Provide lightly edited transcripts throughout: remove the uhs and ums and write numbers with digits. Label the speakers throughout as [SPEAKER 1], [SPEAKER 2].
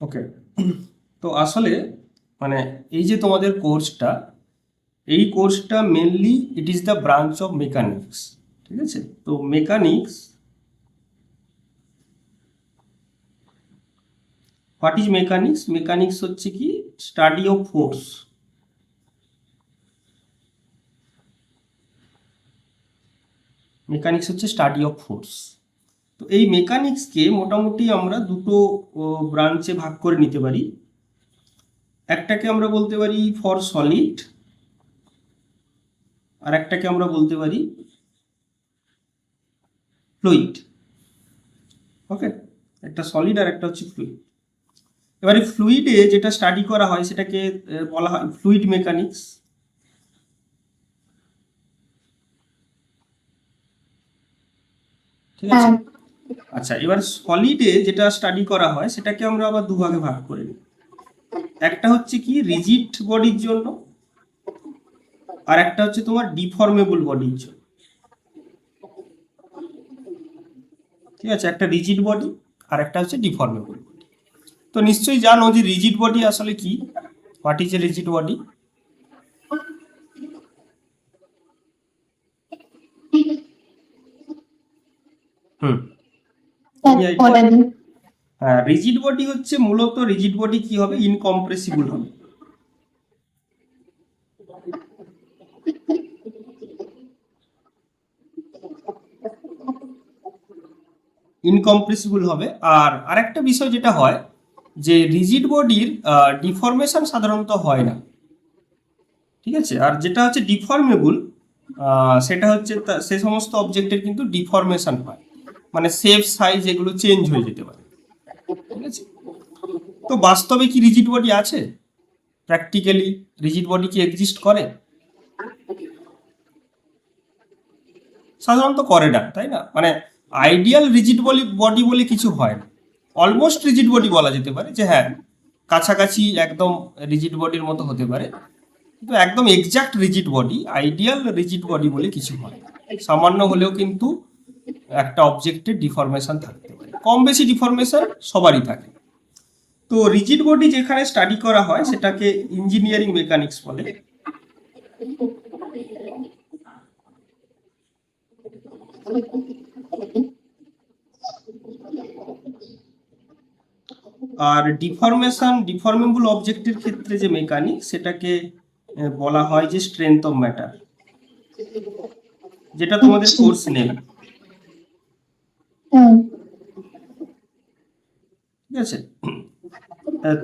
[SPEAKER 1] ওকে। তো আসলে মানে এই যে তোমাদের কোর্সটা, এই কোর্সটা mainly it is the branch of mechanics. ঠিক আছে, তো mechanics, what is mechanics? Mechanics হচ্ছে কি স্টাডি অফ ফোর্স। মেকানিক্স হচ্ছে স্টাডি অফ ফোর্স। তো এই মেকানিক্সকে মোটামুটি আমরা দুটো ব্রাঞ্চে ভাগ করে নিতে পারি। একটাকে আমরা বলতে পারি ফর সলিড, আর একটাকে আমরা বলতে পারি ফ্লুইড। ওকে, একটা সলিড আর একটা হচ্ছে ফ্লুইড। এবারে ফ্লুইডে যেটা স্টাডি করা হয় সেটাকে বলা হয় ফ্লুইড মেকানিক্স। ঠিক আছে। আচ্ছা, এবার সলিডে যেটা স্টাডি করা হয় সেটাকে আমরা আবার দুভাগে ভাগ করে নিই। একটা হচ্ছে কি রিজিড বডির জন্য, আর একটা হচ্ছে তোমার ডিফর্মেবল বডির জন্য। ঠিক আছে, একটা রিজিড বডি আর একটা হচ্ছে ডিফর্মেবল বডি। তো নিশ্চয়ই জানো যে রিজিড বডি আসলে কি, what is a rigid body? হুম, হ্যাঁ, রিজিড বডি হচ্ছে মূলত, রিজিড বডি কি হবে? ইনকম্প্রেসিবল হবে। ইনকম্প্রেসিবল হবে। আর আরেকটা বিষয় যেটা হয় যে রিজিড বডির ডিফর্মেশন সাধারণত হয় না। ঠিক আছে, আর যেটা হচ্ছে ডিফর্মেবল, সেটা হচ্ছে সে সমস্ত অবজেক্টের কিন্তু ডিফর্মেশন হয়, মানে শেপ সাইজ এগুলো চেঞ্জ হয়ে যেতে পারে। ঠিক আছে, তো বাস্তবে কি রিজিড বডি আছে? প্র্যাকটিক্যালি রিজিড বডি কি এক্সিস্ট করে? সাধারণত করে না, তাই না? মানে আইডিয়াল রিজিড বডি বলে কিছু হয় না। অলমোস্ট রিজিড বডি বলা যেতে পারে, যে হ্যাঁ কাছাকাছি একদম রিজিড বডির মতো হতে পারে, কিন্তু একদম exact rigid body, ideal rigid body বলে কিছু হয় না। সামান্য হলেও কিন্তু একটা অবজেক্টের ডিফরমেশন থাকতে পারে, কম বেশি ডিফরমেশন সবারই থাকে। তো রিজিড বডি যেখানে স্টাডি করা হয় সেটাকে ইঞ্জিনিয়ারিং মেকানিক্স বলে। আর ডিফর্মেবল অবজেক্টের ক্ষেত্রে যে মেকানিক্স, সেটাকে বলা হয় যে স্ট্রেংথ অফ ম্যাটার, যেটা তোমাদের কোর্স নেম। ঠিক আছে,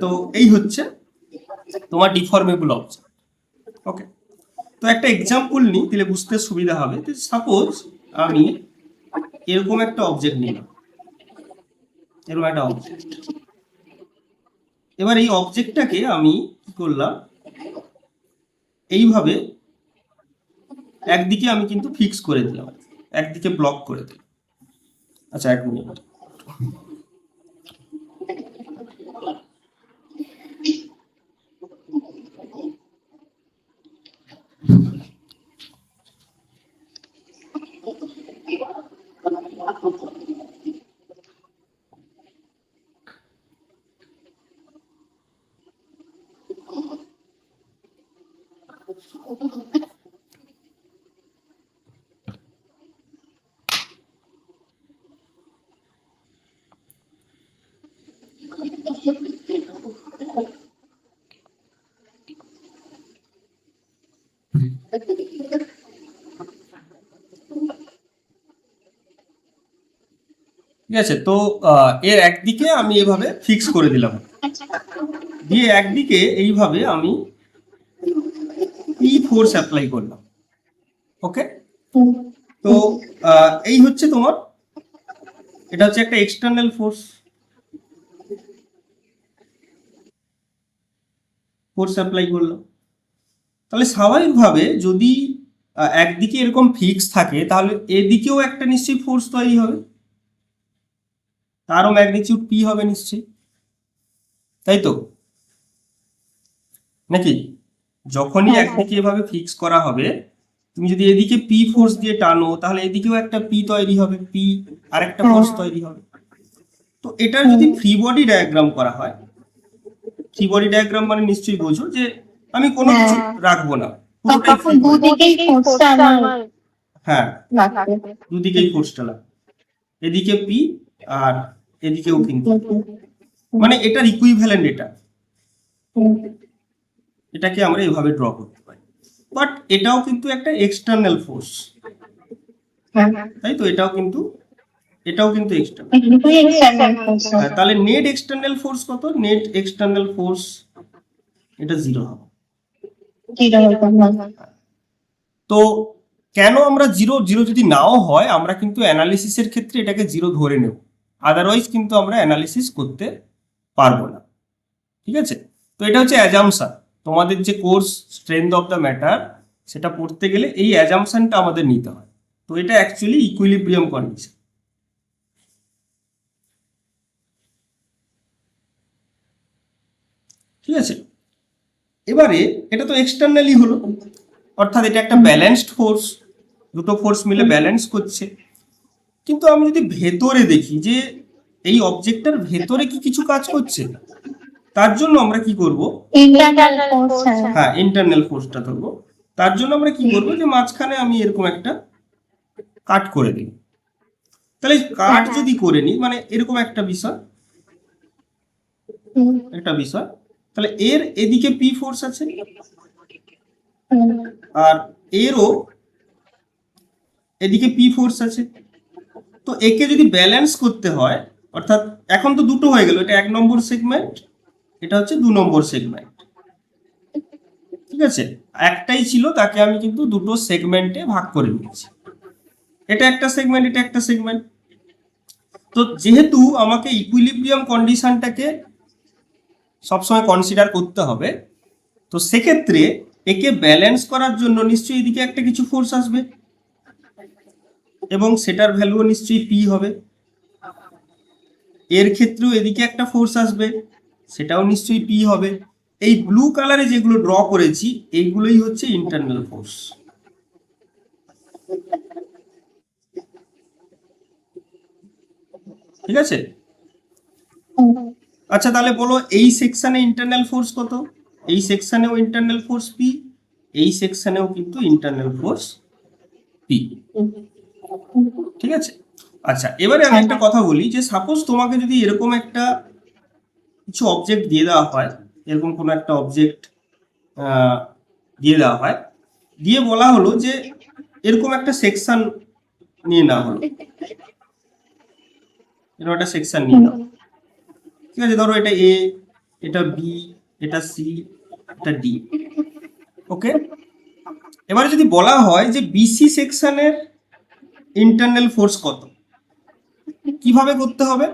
[SPEAKER 1] তো এই হচ্ছে তোমার ডিফর্মেবল অবজেক্ট। ওকে, তো একটা এক্সাম্পল নিই, তাহলে বুঝতে সুবিধা হবে। সাপোজ আমি এরকম একটা অবজেক্ট নিলাম, এরকম একটা অবজেক্ট। এবার এই অবজেক্টটাকে আমি কি করলাম, এইভাবে একদিকে আমি কিন্তু ফিক্স করে দিলাম, একদিকে ব্লক করে দিলাম। আচ্ছা, এক মিনিট। ঠিক আছে, তো এর একদিকে আমি এভাবে ফিক্স করে দিলাম, দিয়ে একদিকে এইভাবে আমি পি ফোর্স অ্যাপ্লাই করলাম। ওকে, তো এই হচ্ছে তোমার, এটা হচ্ছে একটা এক্সটার্নাল ফোর্স, ফোর্স অ্যাপ্লাই করলাম। তাহলে স্বাভাবিকভাবে যদি একদিকে এরকম ফিক্স থাকে, তাহলে এদিকেও একটা নিশ্চয়ই ফোর্স তৈরি হবে, তারও ম্যাগনিটিউড পি হবে নিশ্চয়ই, তাই তো নাকি? যখনই একদিকে এভাবে ফিক্স করা হবে, তুমি যদি এদিকে পি ফোর্স দিয়ে টানো, তাহলে এদিকেও একটা পি তৈরি হবে, পি আর একটা ফোর্স তৈরি হবে। তো এটার যদি ফ্রি বডি ডায়াগ্রাম করা হয়, ফ্রি বডি ডায়াগ্রাম মানে নিশ্চয়ই বোঝো যে আমি কোনো কিছু রাখবো না, পুরোটাই
[SPEAKER 2] তখন
[SPEAKER 1] free body।
[SPEAKER 2] দুদিকেই ফোর্সটা আমার
[SPEAKER 1] হ্যাঁ,
[SPEAKER 2] লাগবে।
[SPEAKER 1] দুদিকেই ফোর্সটা লাগবে, এদিকে পি আর এদিকেও কিন্তু, মানে এটার ইকুইভ্যালেন্ট এটা, এটাকে আমরা এভাবে ড্র করতে পারি। বাট এটাও কিন্তু একটা এক্সটার্নাল ফোর্স, তাই তো? এটাও কিন্তু এক্সটার্নাল। তাহলে নেট এক্সটার্নাল ফোর্স কত? নেট এক্সটার্নাল ফোর্স এটা 0 হবে। তো কেন আমরা 0 যদি নাও হয়, আমরা কিন্তু অ্যানালিসিসের ক্ষেত্রে এটাকে 0 ধরে নেব, আদারওয়াইজ কিন্তু আমরা অ্যানালিসিস করতে পারবো না। ঠিক আছে? তো এটা হচ্ছে অ্যাজাম্পশন। তোমাদের যে course strength of the matter, সেটা পড়তে গেলে এই অ্যাজাম্পশনটা আমাদের নিতে হয়। তো এটা অ্যাকচুয়ালি ইকুইলিব্রিয়াম কন্ডিশন। ঠিক আছে? এবারে এটা তো এক্সটার্নালি হলো, অর্থাৎ এটা একটা ব্যালেন্সড ফোর্স, দুটো ফোর্স মিলে ব্যালেন্স করছে। কিন্তু আমি যদি ভেতরে দেখি যে এই অবজেক্টটার ভেতরে কি কিছু কাজ করছে, তার জন্য আমরা কি করব? হ্যাঁ, ইন্টারনাল ফোর্সটা ধরবো। তার জন্য আমরা কি করব, যে মাঝখানে আমি এরকম একটা কাট করে দিই। তাহলে কাট যদি করে নিই, মানে এরকম একটা বিষয়, তাহলে এর এদিকে পি ফোর্স আছে, আর এরও এদিকে পি ফোর্স আছে। তো একে যদি ব্যালেন্স করতে হয়, অর্থাৎ এখন তো দুটো হয়ে গেল, এটা 1 নম্বর সেগমেন্ট, এটা হচ্ছে 2 নম্বর সেগমেন্ট। ঠিক আছে? একটাই ছিল, তাকে আমি কিন্তু দুটো সেগমেন্টে ভাগ করে নিয়েছি, এটা একটা সেগমেন্ট, এটা একটা সেগমেন্ট। তো যেহেতু আমাকে ইকুইলিব্রিয়াম কন্ডিশনটাকে সবসময় কনসিডার করতে হবে, তো সেক্ষেত্রে একে ব্যালেন্স করার জন্য নিশ্চয়ই এদিকে একটা কিছু ফোর্স আসবে, এবং সেটার ভ্যালুও নিশ্চয়ই পি হবে। এর ক্ষেত্রেও এদিকে একটা ফোর্স আসবে, সেটাও নিশ্চয়ই পি হবে। এই ব্লু কালারে যেগুলো ড্র করেছি, এইগুলোই হচ্ছে ইন্টারনাল ফোর্স। ঠিক আছে? আচ্ছা, তাহলে বলো এই সেকশনে ইন্টারনাল ফোর্স কত? এই সেকশনেও ইন্টারনাল ফোর্স পি, এই সেকশনেও কিন্তু ইন্টারনাল ফোর্স পি। ঠিক আছে? আচ্ছা, এবারে আমি একটা কথা বলি, যে সাপোজ তোমাকে যদি এরকম একটা কিছু অবজেক্ট দিয়ে দেওয়া হয়, এরকম কোনো একটা অবজেক্ট দিয়ে দেওয়া হয়, দিয়ে বলা হলো যে এরকম একটা সেকশন নিয়ে নেওয়া হলো, এরকম একটা সেকশন নিয়ে নাও। ঠিক আছে? ধরো এটা এ, এটা বি, এটা সি, এটা ডি। ওকে, এবারে যদি বলা হয় যে বিসি সেকশনের ইন্টারনাল ফোর্স কত, কিভাবে করতে হবে?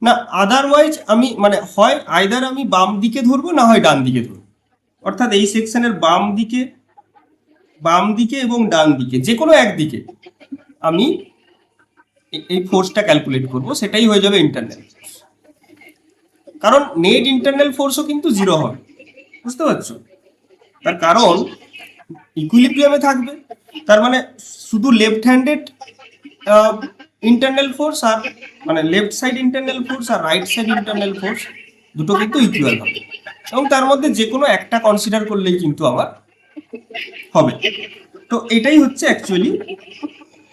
[SPEAKER 1] না, আদারওয়াইজ আমি মানে হয় আইদার আমি বাম দিকে ধরবো, না হয় ডান দিকে ধরবো। অর্থাৎ এই সেকশনের বাম দিকে এবং ডান দিকে, যে কোনো একদিকে আমি এই ফোর্সটা ক্যালকুলেট করব, সেটাই হয়ে যাবে ইন্টারনাল ফোর্স। কারণ নেট ইন্টারনাল ফোর্সও কিন্তু 0 হবে, বুঝতে পারছো? তার কারণ ইকুইলিব্রিয়ামে থাকবে, তার মানে শুধু লেফট হ্যান্ডেড ইন্টারনাল ফোর্স, আর মানে লেফট সাইড ইন্টারনাল ফোর্স আর রাইট সাইড ইন্টারনাল ফোর্স দুটো কিন্তু ইকুয়াল হবে, এবং তার মধ্যে যে কোনো একটা কনসিডার করলেই কিন্তু আমার হবে। তো এটাই হচ্ছে অ্যাকচুয়ালি,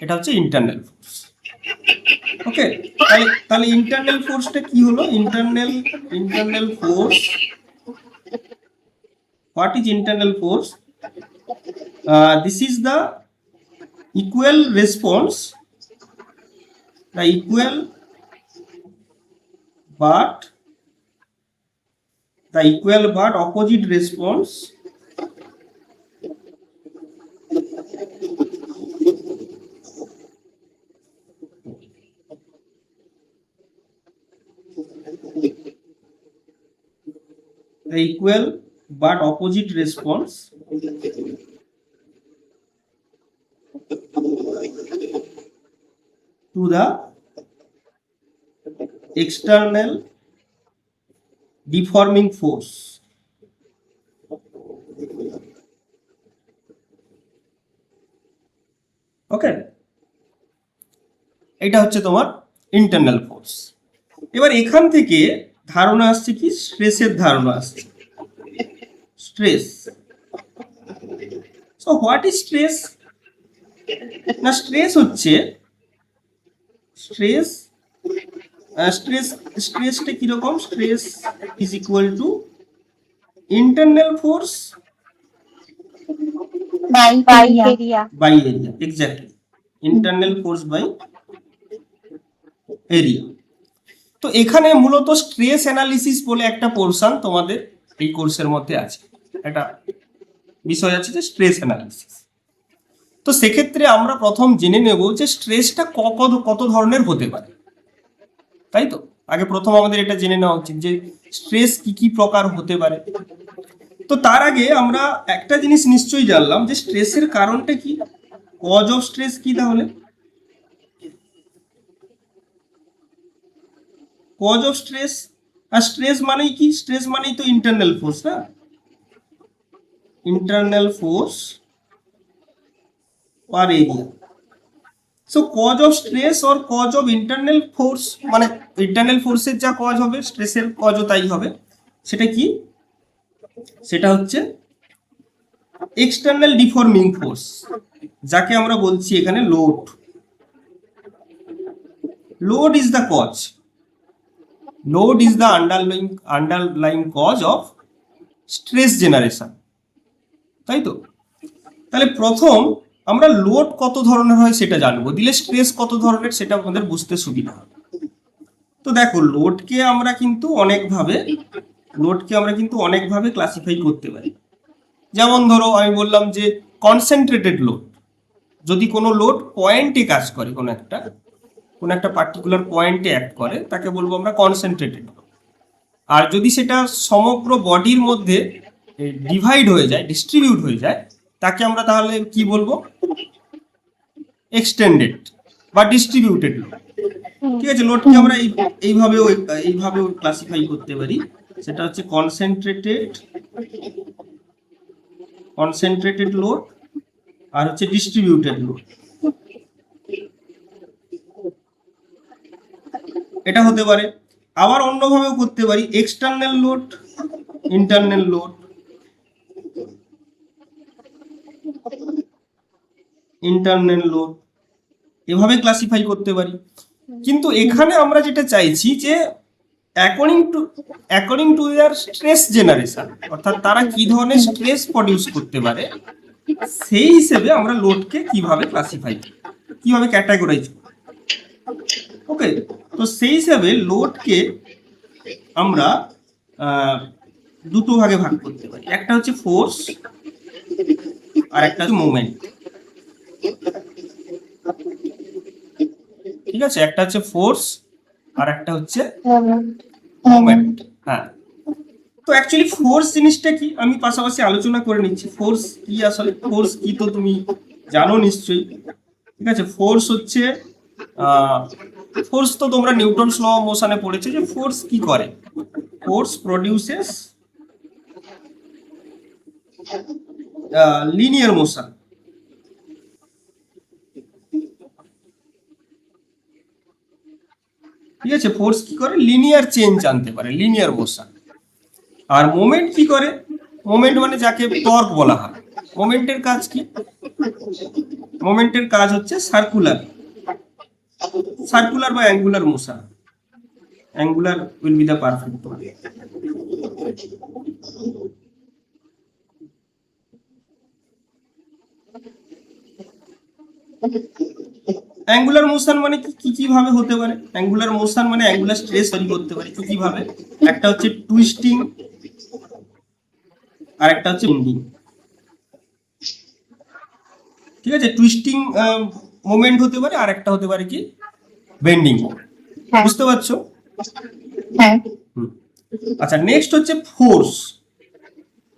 [SPEAKER 1] এটা হচ্ছে ইন্টারনাল ফোর্স। ওকে, তাহলে ইন্টারনাল ফোর্সটা কি হলো? Internal force, what is internal force? This is the equal response, the equal but opposite response to the external deforming force. ওকে, এটা হচ্ছে তোমার ইন্টারনাল ফোর্স। এবার এখান থেকে ধারণা আসছে কি, স্ট্রেসের ধারণা আসছে, stress. So what is stress? না, স্ট্রেস হচ্ছে, স্ট্রেস স্ট্রেস স্ট্রেসটা কিরকম? Stress is equal to internal force
[SPEAKER 2] by area.
[SPEAKER 1] By area. Exactly, internal force by area. তো এখানে মূলত স্ট্রেস অ্যানালিসিস বলে একটা পোর্শন তোমাদের এই কোর্সের মধ্যে আছে, একটা বিষয় আছে যে স্ট্রেস অ্যানালিসিস। তো সেক্ষেত্রে আমরা প্রথম জেনে নেব যে স্ট্রেসটা কত ধরনের হতে পারে, তাই তো? আগে প্রথম আমাদের এটা জেনে নেওয়া উচিত যে স্ট্রেস কি কি প্রকার হতে পারে। তো তার আগে আমরা একটা জিনিস নিশ্চয়ই জানলাম যে স্ট্রেসের কারণটা কি, কজ অফ স্ট্রেস কি। তাহলে কজ অফ স্ট্রেস, আর স্ট্রেস মানেই কি? স্ট্রেস মানেই তো ইন্টারনাল ফোর্স, না? Internal force per area. So cause of stress or cause of internal force, মানে ইন্টারনাল ফোর্সের যা কজ হবে স্ট্রেসের কজও তাই হবে। সেটা কি? সেটা হচ্ছে এক্সটার্নাল ডিফর্মিং ফোর্স, যাকে আমরা বলছি এখানে load. Load is the cause, load is the underlying cause of stress generation, তাই তো? তাহলে প্রথম আমরা লোড কত ধরনের হয় সেটা জানবো, দিলে স্ট্রেস কত ধরনের সেটা আমাদের বুঝতে সুবিধা হবে। তো দেখো, লোডকে আমরা কিন্তু অনেকভাবে ক্লাসিফাই করতে পারি। যেমন ধরো আমি বললাম যে কনসেন্ট্রেটেড লোড, যদি কোনো লোড পয়েন্টে কাজ করে, কোনো একটা পার্টিকুলার পয়েন্টে অ্যাক্ট করে, তাকে বলবো আমরা কনসেন্ট্রেটেড লোড। আর যদি সেটা সমগ্র বডির মধ্যে ডিভাইড হয়ে যায়, ডিস্ট্রিবিউট হয়ে যায়, তাকে আমরা তাহলে কি বলবো? এক্সটেন্ডেড বা ডিস্ট্রিবিউটেড লোড। ঠিক আছে, লোডকে আমরা এইভাবেও ক্লাসিফাই করতে পারি। সেটা হচ্ছে কনসেন্ট্রেটেড লোড আর হচ্ছে ডিস্ট্রিবিউটেড লোড। এটা হতে পারে। আবার অন্যভাবেও করতে পারি, এক্সটার্নাল লোড, ইন্টারনাল লোড, এভাবে ক্লাসিফাই করতে পারি। কিন্তু এখানে আমরা যেটা চাইছি যে according to their stress generation, অর্থাৎ তারা কি ধরনের স্ট্রেস প্রডিউস করতে পারে, সেই হিসেবে আমরা লোডকে কিভাবে ক্যাটাগরাইজ করি। ওকে, তো সেই হিসেবে লোডকে আমরা দুটো ভাগে ভাগ করতে পারি, একটা হচ্ছে ফোর্স আর একটা হচ্ছে মুভমেন্ট। ঠিক আছে, একটা হচ্ছে ফোর্স আর একটা হচ্ছে মুভমেন্ট। হ্যাঁ, তো অ্যাকচুয়ালি ফোর্স জিনিসটা কি আমি পাশাপাশি আলোচনা করে নিচ্ছি। ফোর্স কি, আসলে ফোর্স কি তো তুমি জানো নিশ্চয়ই। ঠিক আছে, ফোর্স তো তোমরা নিউটনস ল অফ মোশনে পড়েছো যে ফোর্স কি করে। Force produces linear motion. ঠিক আছে, ফোর্স কি করে? লিনিয়ার চেঞ্জ আনতে পারে, লিনিয়ার মোশন। আর মোমেন্ট কি করে? মোমেন্ট মানে যাকে টর্ক বলা হয়। মোমেন্টের কাজ কি? মোমেন্টের কাজ হচ্ছে সার্কুলার বা angular motion. Angular will be the perfect one. Angular motion মানে কি কি ভাবে হতে পারে? অ্যাঙ্গুলার মোশন মানে অ্যাঙ্গুলার স্ট্রেস তৈরি করতে পারে কি কি ভাবে? একটা হচ্ছে টুইস্টিং আর একটা হচ্ছে বেন্ডিং। ঠিক আছে, টুইস্টিং মোমেন্ট হতে পারে, আর একটা হতে পারে কি বেন্ডিং। বুঝতে পারছো?
[SPEAKER 2] হ্যাঁ।
[SPEAKER 1] আচ্ছা, নেক্সট হচ্ছে ফোর্স।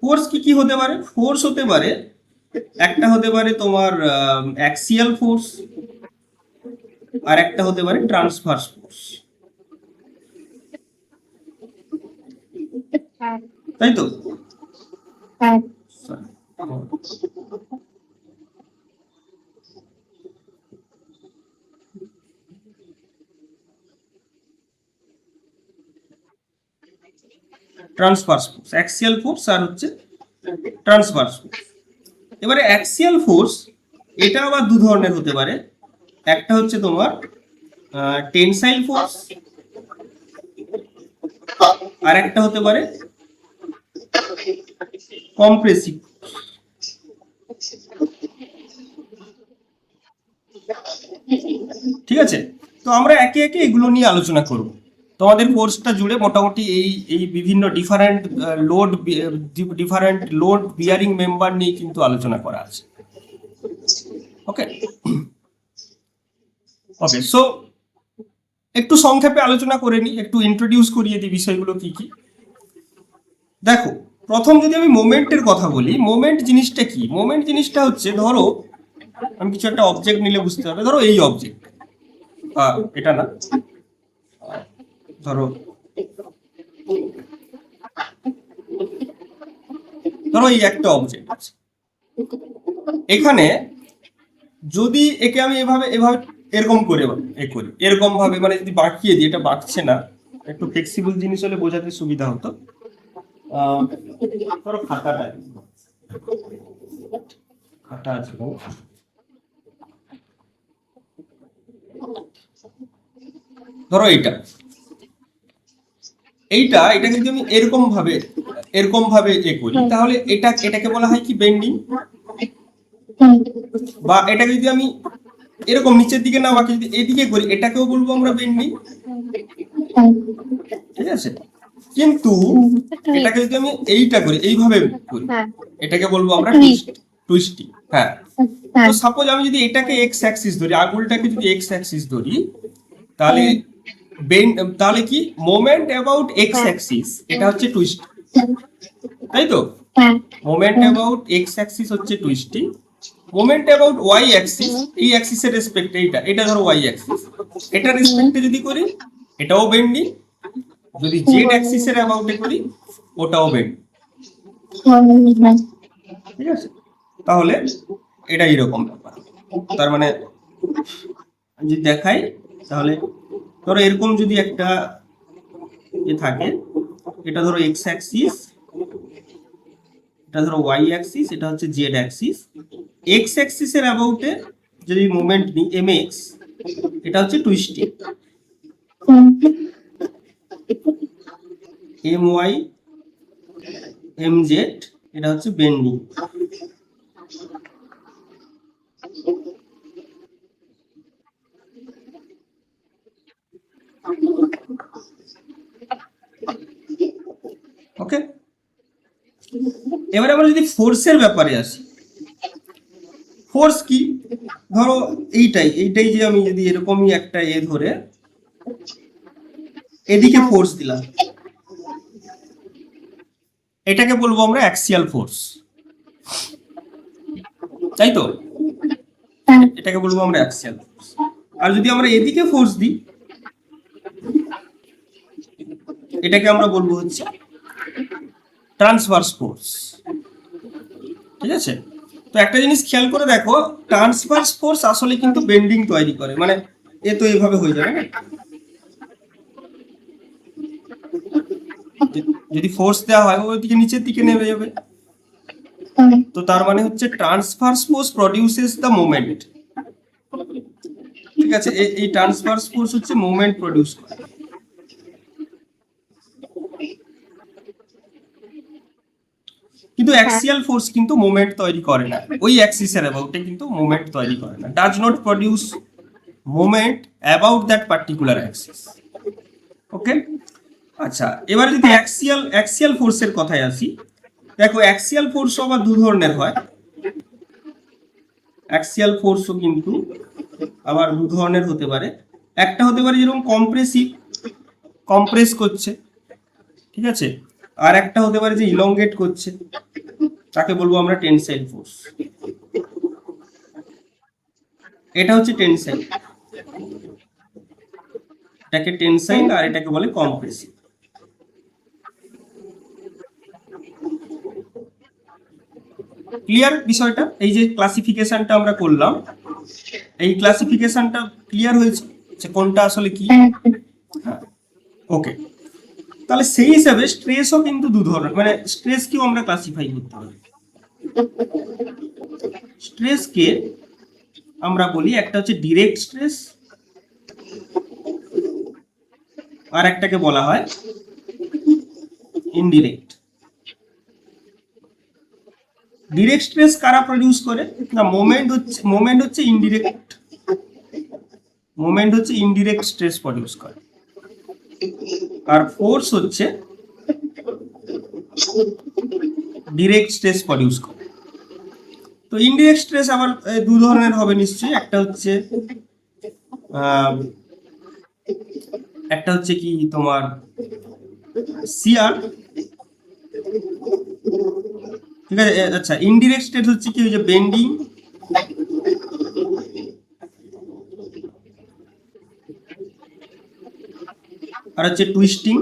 [SPEAKER 1] ফোর্স কি কি হতে পারে? ফোর্স হতে পারে, একটা হতে পারে তোমার অ্যাক্সিয়াল ফোর্স, আর একটা হতে পারে ট্রান্সভার্স ফোর্স, তাই তো? ট্রান্সভার্স ফোর্স, অ্যাক্সিয়াল ফোর্স আর হচ্ছে ট্রান্সভার্স ফোর্স। এবারে অ্যাক্সিয়াল ফোর্স এটা আবার দু ধরনের হতে পারে, একটা হচ্ছে তোমার টেনসাইল ফোর্স, আর একটা হতে পারে কম্প্রেসিভ। ঠিক আছে, তো আমরা একে একে এগুলো নিয়ে আলোচনা করব। তোমাদের কোর্সটা জুড়ে মোটামুটি এই বিভিন্ন ডিফারেন্ট লোড বিয়ারিং মেম্বার নিয়ে কিন্তু আলোচনা করা আছে। ওকে ওকে, সো একটু সংক্ষেপে আলোচনা করে নিই, একটু ইন্ট্রোডিউস করিয়ে দিই বিষয়গুলো কি কি। দেখো, প্রথম যদি আমি মোমেন্টের কথা বলি, মোমেন্ট জিনিসটা কি? মোমেন্ট জিনিসটা হচ্ছে, ধরো আমি কিছু একটা অবজেক্ট নিলে বুঝতে হবে, ধরো এই অবজেক্ট, এটা না, ধরো এই একটা অবজেক্ট আছে এখানে, যদি একে আমি এভাবে এরকম করে করি, এরকম ভাবে মানে যদি বাঁকিয়ে দিই, এটা বাঁকছে না, একটু ফ্লেক্সিবল জিনিস হলে বোঝাতে সুবিধা হতো। ধরো খাতা আছে, ধরো এইটা যদি আমি এরকম ভাবে করি, তাহলে এটাকে বলা হয় কি? বেন্ডিং। বা এটাকে যদি আমি এরকম নিচের দিকে না বাকি যদি এদিকে করি, এটাকেও বলবো আমরা বেন্ডিং। ঠিক আছে, কিন্তু এটাকে যদি আমি এইটা করি, এইভাবে করি, এটাকে বলবো আমরা টুইস্টিং। হ্যাঁ, তো সাপোজ আমি যদি এটাকে এক্স অ্যাক্সিস ধরি, আঙুলটাকে যদি এক্স অ্যাক্সিস ধরি, তাহলে কি? মোমেন্ট অ্যাবাউট এক্স অ্যাক্সিস, এটা হচ্ছে টুইস্ট, তাই তো? মোমেন্ট অ্যাবাউট এক্স অ্যাক্সিস হচ্ছে twisting. Moment about Y axis, এই অ্যাক্সিসের রেসপেক্টে এটা ধরো ওয়াই অ্যাক্সিস, এটা রেসপেক্টে যদি করি, এটাও বেন্ডিং। যদি জেড অ্যাক্সিসের অ্যাবাউটে করি, ওটাও বেন্ডিং। ঠিক আছে, তাহলে এটা এরকম ব্যাপার। তার মানে যদি দেখাই, তাহলে ধরো এরকম যদি একটা থাকে, এটা ধরো এক্স অ্যাক্সিস, এটা ধরো ওয়াই অ্যাক্সিস, এটা হচ্ছে জেড অ্যাক্সিস। এক্স অ্যাক্সিসের অ্যাবাউটে যদি মোমেন্ট নিই এম এক্স, এটা হচ্ছে twisting. M Y M Z, এটা হচ্ছে বেন্ডিং। ওকে, এবারে আমরা যদি ফোর্সের ব্যাপারে আসি, ফোর্স কি? ধরো এইটাই যে আমি যদি এরকমই একটা ধরে এদিকে ফোর্স দিলাম, এটাকে বলবো আমরা অ্যাক্সিয়াল ফোর্স, তাই তো? এটাকে বলবো আমরা অ্যাক্সিয়াল ফোর্স। আর যদি আমরা এদিকে ফোর্স দিই, এটাকে আমরা বলবো হচ্ছে ট্রান্সভার্স ফোর্স। ঠিক আছে, তো একটা জিনিস খেয়াল করে দেখো, ট্রান্সভার্স ফোর্স আসলে কিন্তু বেন্ডিং তৈরি করে, মানে এ তো এইভাবে হয়ে যাবে না, যদি ফোর্স দেওয়া হয় ওইদিকে নিচের দিকে নেমে যাবে। তো তার মানে হচ্ছে transverse force produces the moment. ঠিক আছে, এই ট্রান্সভার্স ফোর্স হচ্ছে মোমেন্ট প্রডিউস করে। কিন্তু অ্যাক্সিয়াল ফোর্স কিন্তু মোমেন্ট তৈরি করে না, ওই অ্যাক্সিসের অ্যাবাউটে কিন্তু মোমেন্ট তৈরি করে না, does not produce moment about that particular axis. Okay, আচ্ছা, এবার যদি অ্যাক্সিয়াল ফোর্সের কথায় আসি, দেখো অ্যাক্সিয়াল ফোর্স আবার দু ধরনের হয়। অ্যাক্সিয়াল ফোর্সও কিন্তু আবার দু ধরনের হতে পারে। একটা হতে পারে যেরকম কম্প্রেস করছে, ঠিক আছে, আর একটা হতে পারে যে ইলংগেট করছে, তাকে বলবো আমরা টেনসাইল ফোর্স। এটা হচ্ছে টেনসাইল, এটাকে টেনসাইল আর এটাকে বলে কম্প্রেসিভ। ক্লিয়ার বিষয়টা? এই যে ক্লাসিফিকেশনটা আমরা করলাম, এই ক্লাসিফিকেশনটা ক্লিয়ার হয়েছে যে কোনটা আসলে কি? হ্যাঁ, ওকে। তাহলে সেই হিসাবে স্ট্রেসও কিন্তু দু ধরনের, মানে স্ট্রেসকেও আমরা ক্লাসিফাই করতে পারি। স্ট্রেসকে আমরা বলি একটা হচ্ছে ডিরেক্ট স্ট্রেস, আর একটাকে বলা হয় ইনডিরেক্ট। ডিরেক্ট স্ট্রেস কারা প্রডিউস করে না, মোমেন্ট হচ্ছে ইনডিরেক্ট স্ট্রেস প্রডিউস করে, আর ফোর্স হচ্ছে ডিরেক্ট স্ট্রেস প্রডিউস করে। তো ইনডিরেক্ট স্ট্রেস আবার দু ধরনের হবে নিশ্চয়ই, একটা হচ্ছে কি তোমার সিআর, ঠিক আছে। আচ্ছা, ইনডিরেক্ট স্ট্রেস হচ্ছে কি, ওই যে বেন্ডিং, আর হচ্ছে টুইস্টিং,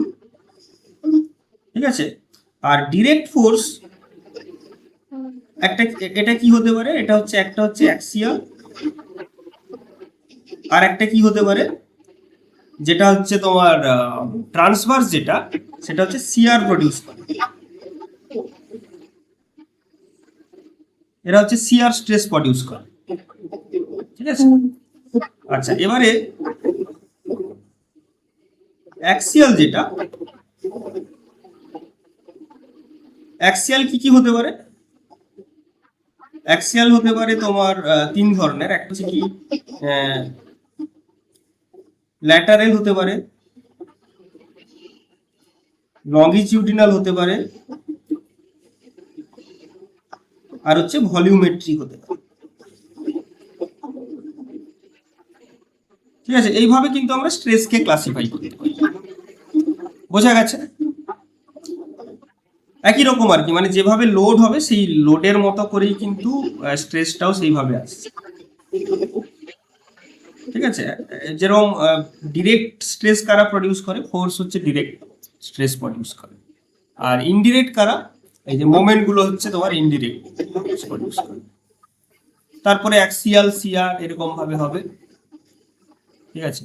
[SPEAKER 1] ঠিক আছে। আর ডিরেক্ট ফোর্স এটা কি হতে পারে, একটা হচ্ছে অ্যাক্সিয়াল, আর একটা কি হতে পারে, যেটা হচ্ছে তোমার ট্রান্সভার্স, সেটা হচ্ছে সিআর প্রডিউস করে। এরা হচ্ছে সিআর স্ট্রেস প্রডিউস করে, ঠিক আছে। আচ্ছা, এবারে অ্যাক্সিয়াল অ্যাক্সিয়াল কি হতে পারে, অ্যাক্সিয়াল হতে পারে তোমার তিন ধরনের। একটা হচ্ছে কি ল্যাটারাল হতে পারে, লঙ্গিটিউডিনাল হতে পারে, আর হচ্ছে ভলিউমেট্রিক হতে পারে, ঠিক আছে। এইভাবে কিন্তু আমরা স্ট্রেসকে ক্লাসিফাই করতে পারি। বোঝা গেছে? একই রকম আর কি, মানে যেভাবে লোড হবে সেই লোডের মতো করেই কিন্তু স্ট্রেসটাও সেইভাবে আসছে, ঠিক আছে। যেরকম ডিরেক্ট স্ট্রেস কারা প্রডিউস করে, ফোর্স হচ্ছে ডিরেক্ট স্ট্রেস প্রডিউস করে, আর ইনডিরেক্ট কারা, এই যে মোমেন্ট গুলো হচ্ছে তোমার ইনডিরেক্ট প্রডিউস করে। তারপরে অ্যাক্সিয়াল, সিআর, এরকম ভাবে হবে, ঠিক আছে।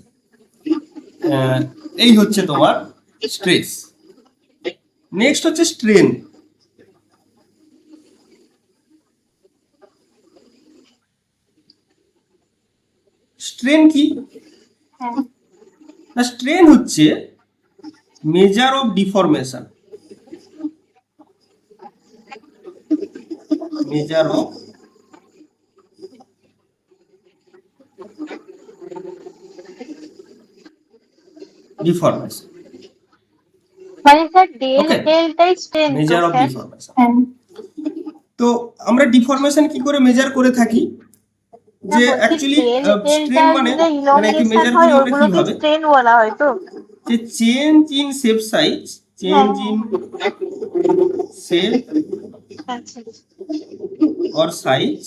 [SPEAKER 1] এই হচ্ছে তোমার স্ট্রেস। নেক্সট হচ্ছে স্ট্রেন। স্ট্রেন কি না, স্ট্রেন হচ্ছে measure of deformation, measure of deformation,
[SPEAKER 2] মানে স্যার
[SPEAKER 1] ওকে,
[SPEAKER 2] ডেলটাই স্ট্রেন তো
[SPEAKER 1] মেজার অফ
[SPEAKER 2] স্যার।
[SPEAKER 1] ডিফরমেশন। তো আমরা ডিফরমেশন কি করে মেজার করে থাকি,
[SPEAKER 2] না
[SPEAKER 1] যে
[SPEAKER 2] বলছি
[SPEAKER 1] অ্যাকচুয়ালি স্ট্রেন
[SPEAKER 2] ডেলটার
[SPEAKER 1] মানে
[SPEAKER 2] যে
[SPEAKER 1] একে
[SPEAKER 2] ইলংগেশন
[SPEAKER 1] মেজার
[SPEAKER 2] হয়
[SPEAKER 1] করি আমরা
[SPEAKER 2] ওগুলোকে
[SPEAKER 1] কিভাবে,
[SPEAKER 2] স্ট্রেন বলা হয় তো।
[SPEAKER 1] যে change in shape size, change in shape
[SPEAKER 2] আচ্ছা,
[SPEAKER 1] অর সাইজ।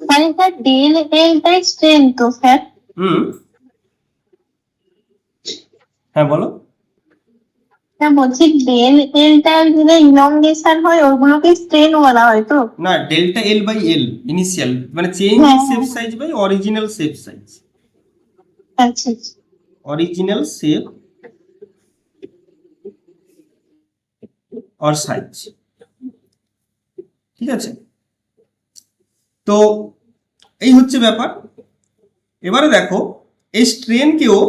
[SPEAKER 2] মানে স্যার ডেলটাই স্ট্রেন তো স্যার।
[SPEAKER 1] হ্যাঁ বলো।
[SPEAKER 2] না বলছি ডেলটার যে ইলংগেশন হয় ওগুলোকে স্ট্রেন বলা হয় তো।
[SPEAKER 1] না, delta L by L initial, মানে change in shape size by original shape size,
[SPEAKER 2] আচ্ছা
[SPEAKER 1] অরিজিনাল শেপ অর সাইজ, ঠিক আছে। তো এই হচ্ছে ব্যাপার। এবারে দেখো, এই স্ট্রেনকেও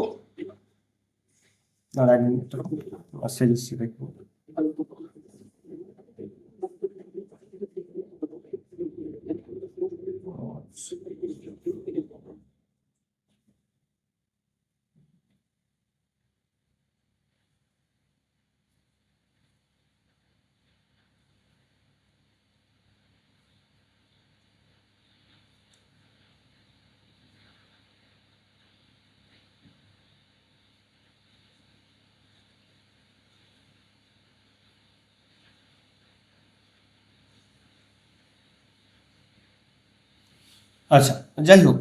[SPEAKER 1] আচ্ছা, যাই হোক,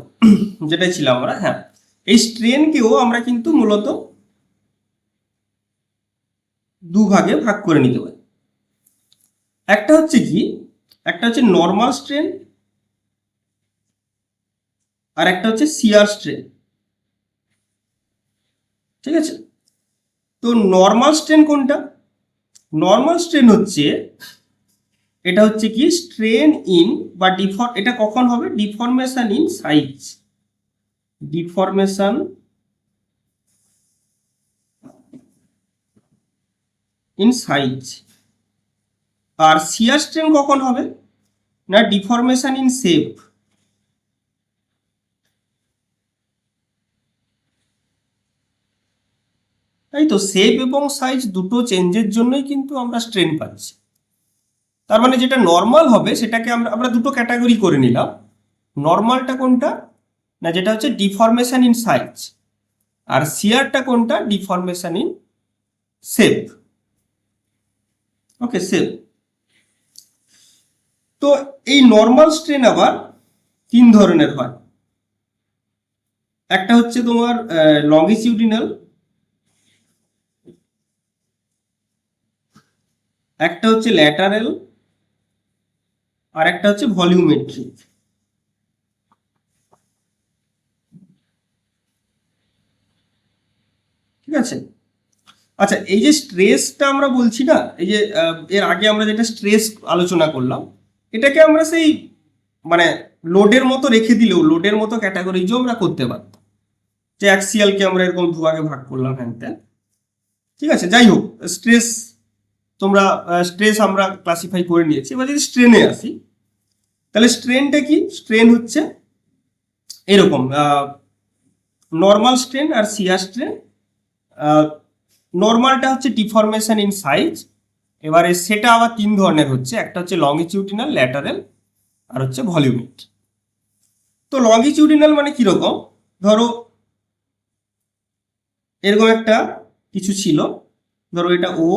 [SPEAKER 1] যেটাই ছিলাম আমরা, হ্যাঁ, এই স্ট্রেনকেও আমরা কিন্তু মূলত দু ভাগে ভাগ করে নিতে পারি। একটা হচ্ছে নর্মাল স্ট্রেন, আর একটা হচ্ছে শিয়ার স্ট্রেন, ঠিক আছে। তো নর্মাল স্ট্রেন কোনটা? নর্মাল স্ট্রেন হচ্ছে, এটা হচ্ছে কি স্ট্রেন ইন বা এটা কখন হবে? Deformation in size, deformation in size. আর শিয়ার স্ট্রেন কখন হবে? না ডিফরমেশন ইন শেপ। তাই তো, শেপ এবং সাইজ দুটো চেঞ্জের জন্যই কিন্তু আমরা স্ট্রেন পাচ্ছি। তার মানে যেটা নর্মাল হবে সেটাকে আমরা আমরা দুটো ক্যাটাগরি করে নিলাম। নর্মালটা কোনটা? না যেটা হচ্ছে ডিফরমেশন ইন সাইজ, আর শিয়ারটা কোনটা? Deformation in shape. Okay, shape. তো এই নর্মাল স্ট্রেন আবার তিন ধরনের হয়। একটা হচ্ছে তোমার লঙ্গিটিউডিনাল, একটা হচ্ছে ল্যাটারাল, আর একটা হচ্ছে ভলিউমেট্রিক। ঠিক আছে। আচ্ছা, এই যে স্ট্রেসটা আমরা বলছি না, এই যে এর আগে আমরা যেটা স্ট্রেস আলোচনা করলাম, এটাকে আমরা সেই মানে লোডের মতো রেখে দিলেও লোডের মতো ক্যাটাগরিজও আমরা করতে পারতাম, যে অ্যাক্সিয়ালকে আমরা এরকম দুভাগে ভাগ করলাম হ্যান ত্যান। ঠিক আছে, যাই হোক, স্ট্রেস তোমরা স্ট্রেস আমরা ক্লাসিফাই করে নিয়েছি। এবার যদি স্ট্রেনে আসি, তাহলে স্ট্রেনটা কি? স্ট্রেন হচ্ছে এরকম নর্মাল স্ট্রেন আর শিয়ার স্ট্রেন। নর্মালটা হচ্ছে ডিফরমেশন ইন সাইজ। এবারে সেটা আবার তিন ধরনের হচ্ছে, একটা হচ্ছে লঙ্গিটিউডিনাল, ল্যাটারাল, আর হচ্ছে ভলিউমেট। তো লঙ্গিটিউডিনাল মানে কিরকম? ধরো এরকম একটা কিছু ছিল, ধরো এটা ও,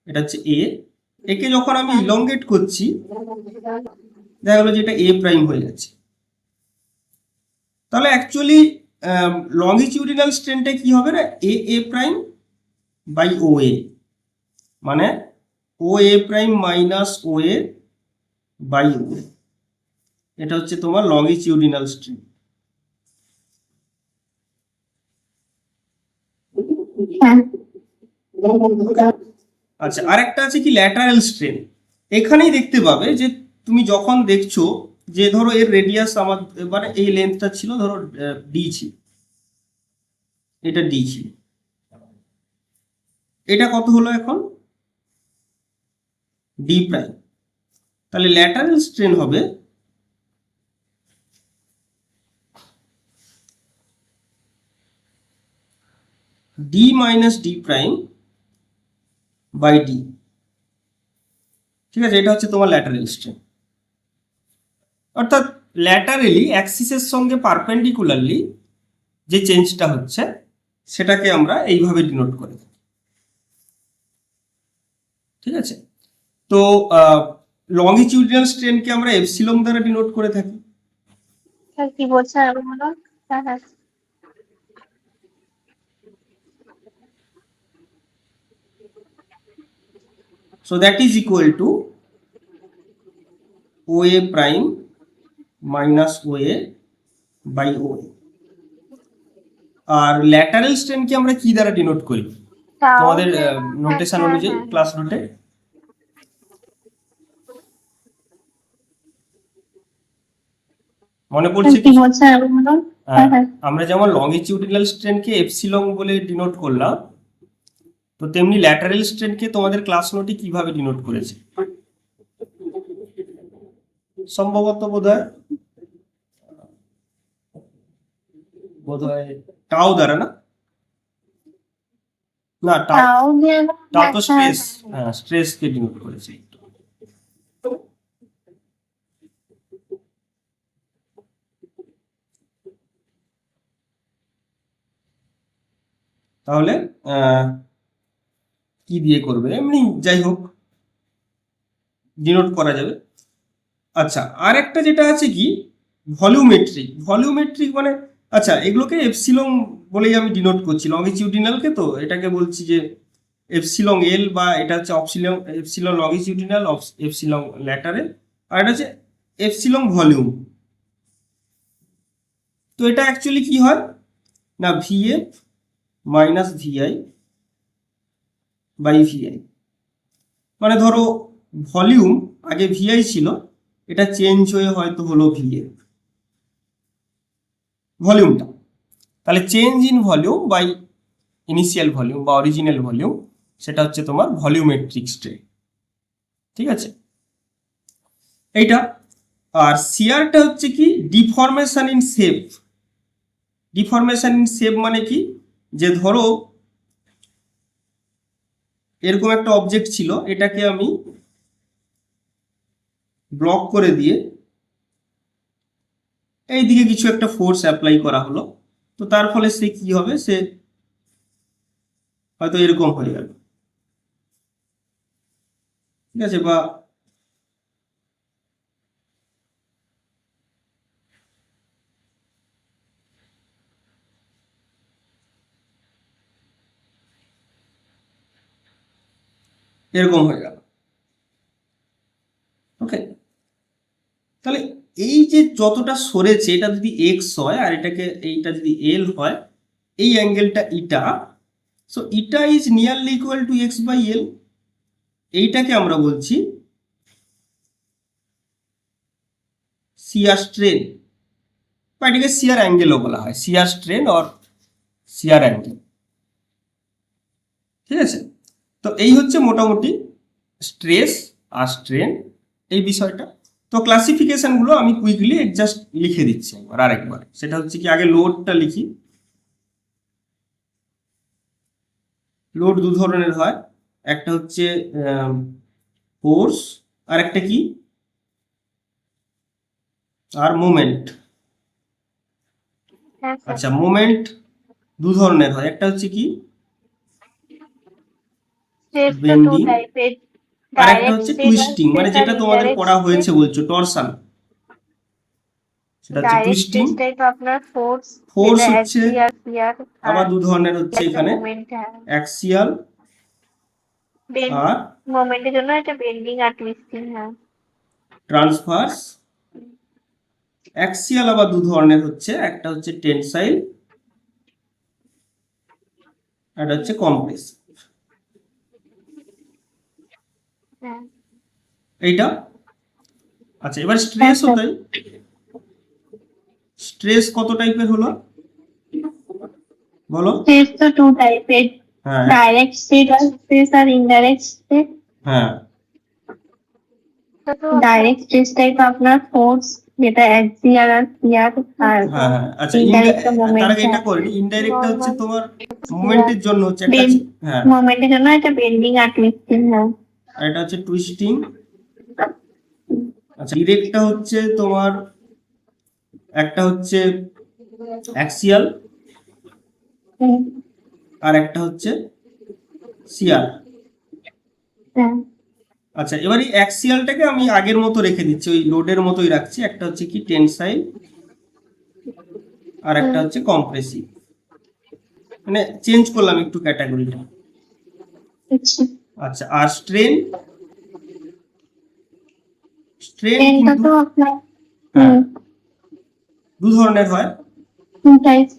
[SPEAKER 1] এটা হচ্ছে এ। একে যখন আমি ইলংগেট করছি, দেখা গেলো যে এটা এ প্রাইম হয়ে যাচ্ছে। তাহলে অ্যাকচুয়ালি লঙ্গিটিউডিনাল স্ট্রেনটা কি হবে? না এ এ প্রাইম বাই ও এ, মানে O A prime minus O A by O A. এটা হচ্ছে তোমার লঙ্গিটিউডিনাল স্ট্রেন। আচ্ছা, আরেকটা আছে কি ল্যাটারাল স্ট্রেন। এখানেই দেখতে পাবে যে তুমি যখন দেখছো যে ধরো এর রেডিয়াস আমার মানে এই লেন্থটা ছিল, ধরো ডি ছিল, এটা ডি ছিল, এটা কত হলো এখন? D prime. তাহলে ল্যাটারাল স্ট্রেন হবে D minus D prime by D. ঠিক আছে, এটা হচ্ছে তোমার ল্যাটারাল স্ট্রেন। অর্থাৎ ল্যাটারালি অ্যাক্সিসের সঙ্গে পারপেন্ডিকুলারলি যে চেঞ্জটা হচ্ছে সেটাকে আমরা এইভাবে ডিনোট করে থাকি। ঠিক আছে, তো লঙ্গিটিউডিনাল স্ট্রেনকে আমরা এপসিলন দ্বারা ডিনোট করে থাকি।
[SPEAKER 2] কি বলছে আরো বলো? হ্যাঁ হ্যাঁ।
[SPEAKER 1] So that is equal to OA prime minus OA by OA. আর ল্যাটারাল স্ট্রেনকে আমরা কি দ্বারা ডিনোট করি তোমাদের নোটেশন অনুযায়ী ক্লাস নোটে? মনে পড়ছে কি? আমরা যেমন লঙ্গিটিউডিনাল স্ট্রেনকে এপসিলন বলে ডিনোট করলাম, তো তেমনি ল্যাটারাল স্ট্রেনকে তোমাদের ক্লাস নোটে কিভাবে ডিনোট করেছে? সম্ভবত বোধহয় টাও দ্বারা, না না টাও তো স্ট্রেস, হ্যাঁ স্ট্রেসকে ডিনোট করেছে। তাহলে কি দিয়ে করবে? এমনি যাই হোক ডিনোট করা যাবে। আচ্ছা, আর একটা যেটা আছে কি ভলিউমেট্রিক। ভলিউমেট্রিক মানে আচ্ছা, এগুলোকে এপসিলন বলেই আমি ডিনোট করছি। লঙ্গিটিউডিনালকে তো এটাকে বলছি যে এপসিলন এল, বা এটা হচ্ছে অপসিলন, এপসিলন লঙ্গিটিউডিনাল, এপসিলন ল্যাটারাল, আর এটা হচ্ছে এপসিলন ভলিউম। তো এটা অ্যাকচুয়ালি কি হয় না VF minus VI by VI. মানে ধরো ভলিউম আগে ভিআই ছিল, এটা চেঞ্জ হয়ে হয়তো হলো ভিএ ভলিউমটা, তাহলে change in volume by initial volume বা অরিজিনাল ভলিউম, সেটা হচ্ছে তোমার ভলিউমেট্রিক স্ট্রেন। ঠিক আছে, এইটা। আর শিয়ারটা হচ্ছে কি deformation in shape. Deformation in shape মানে কি, যে ধরো এরকম একটা অবজেক্ট ছিল, এটাকে আমি ব্লক করে দিয়ে এইদিকে কিছু একটা ফোর্স অ্যাপ্লাই করা হলো, তো তার ফলে সে কি হবে, সে হয়তো এরকম হয়ে গেল। ঠিক আছে, বা এরকম হয়ে গেল। ওকে, তাহলে এই যে যতটা সরেছে, এটা যদি এক্স হয় আর এটাকে এইটা যদি এল হয়, এই অ্যাঙ্গেলটা theta, so theta is nearly equal to X by L. এইটাকে আমরা বলছি শিয়ার স্ট্রেন, বা এটাকে শিয়ার অ্যাঙ্গেলও বলা হয়, শিয়ার স্ট্রেন অর শিয়ার অ্যাঙ্গেল। ঠিক আছে, তো এই হচ্ছে মোটামুটি স্ট্রেস আর স্ট্রেন এই বিষয়টা। তো ক্লাসিফিকেশনগুলো আমি কুইকলি জাস্ট লিখে দিচ্ছি একবার আরেকবার। সেটা হচ্ছে কি, আগে লোডটা লিখি। লোড দু ধরনের হয়, একটা হচ্ছে ফোর্স, আর একটা কি, আর মোমেন্ট।
[SPEAKER 2] হ্যাঁ স্যার।
[SPEAKER 1] আচ্ছা, মোমেন্ট দু ধরনের হয়, একটা হচ্ছে কি
[SPEAKER 2] স্ট্রেস তো টু
[SPEAKER 1] বেন্ডিং,
[SPEAKER 2] টাইপের,
[SPEAKER 1] আর একটা
[SPEAKER 2] ডাইরেক্ট
[SPEAKER 1] হচ্ছে
[SPEAKER 2] স্ট্রেস আর
[SPEAKER 1] টুইস্টিং, মানে
[SPEAKER 2] স্ট্রেস আর
[SPEAKER 1] যেটা তোমাদের
[SPEAKER 2] ইনডাইরেক্ট
[SPEAKER 1] পড়া
[SPEAKER 2] স্ট্রেস।
[SPEAKER 1] হয়েছে বলছো টরশন, সেটা হচ্ছে
[SPEAKER 2] ডাইরেক্ট
[SPEAKER 1] টুইস্টিং।
[SPEAKER 2] স্ট্রেসটাই তো আপনার ফোর্স,
[SPEAKER 1] ফোর্স
[SPEAKER 2] যেটা
[SPEAKER 1] হচ্ছে
[SPEAKER 2] অ্যাক্সিয়াল শিয়ার, আর
[SPEAKER 1] আবার দু ধরনের হচ্ছে
[SPEAKER 2] একটা
[SPEAKER 1] এখানে,
[SPEAKER 2] মোমেন্ট। হ্যাঁ,
[SPEAKER 1] অ্যাক্সিয়াল আর
[SPEAKER 2] মোমেন্টের জন্য একটা বেন্ডিং আর টুইস্টিং। হ্যাঁ,
[SPEAKER 1] ট্রান্সভার্স। অ্যাক্সিয়াল আবার দু ধরনের হচ্ছে, একটা হচ্ছে টেনসাইল, একটা হচ্ছে কম্প্রেসিভ।
[SPEAKER 2] হ্যাঁ।
[SPEAKER 1] এইটা। আচ্ছা, এবার স্ট্রেসও তাই। স্ট্রেস কত টাইপের হলো বলো?
[SPEAKER 2] স্ট্রেস তো টু টাইপের,
[SPEAKER 1] হ্যাঁ
[SPEAKER 2] ডাইরেক্ট স্ট্রেস আর ইনডাইরেক্ট স্ট্রেস।
[SPEAKER 1] হ্যাঁ
[SPEAKER 2] ডাইরেক্ট স্ট্রেসটাই তো আপনার ফোর্স, যেটা অ্যাক্সিয়াল আর শিয়ার, আর
[SPEAKER 1] হ্যাঁ হ্যাঁ আচ্ছা,
[SPEAKER 2] ইনডাইরেক্ট
[SPEAKER 1] তার
[SPEAKER 2] মোমেন্ট।
[SPEAKER 1] আগে এটা করিনি, ইনডাইরেক্টটা হচ্ছে
[SPEAKER 2] নরমাল
[SPEAKER 1] তোমার মুভমেন্টের জন্য হচ্ছে একটা, হ্যাঁ,
[SPEAKER 2] মোমেন্টের জন্য একটা বেন্ডিং আর টুইস্টিং। হ্যাঁ,
[SPEAKER 1] আর এটা হচ্ছে টুইস্টিং। আচ্ছা, ডিরেক্টটা হচ্ছে তোমার, একটা হচ্ছে অ্যাক্সিয়াল আর একটা হচ্ছে শিয়ার।
[SPEAKER 2] হ্যাঁ।
[SPEAKER 1] আচ্ছা, এবার এই অ্যাক্সিয়ালটাকে আমি আগের মতো রেখে দিচ্ছি, ওই লোডের মতোই রাখছি। একটা হচ্ছে কি টেনসাইল আর একটা হচ্ছে কম্প্রেসিভ, মানে চেঞ্জ করলাম একটু ক্যাটাগরিটা। আচ্ছা, আর স্ট্রেন, স্ট্রেন
[SPEAKER 2] এটা
[SPEAKER 1] কিন্তু
[SPEAKER 2] তো আপনার
[SPEAKER 1] হ্যাঁ দু ধরনের হয়,
[SPEAKER 2] টু টাইপস,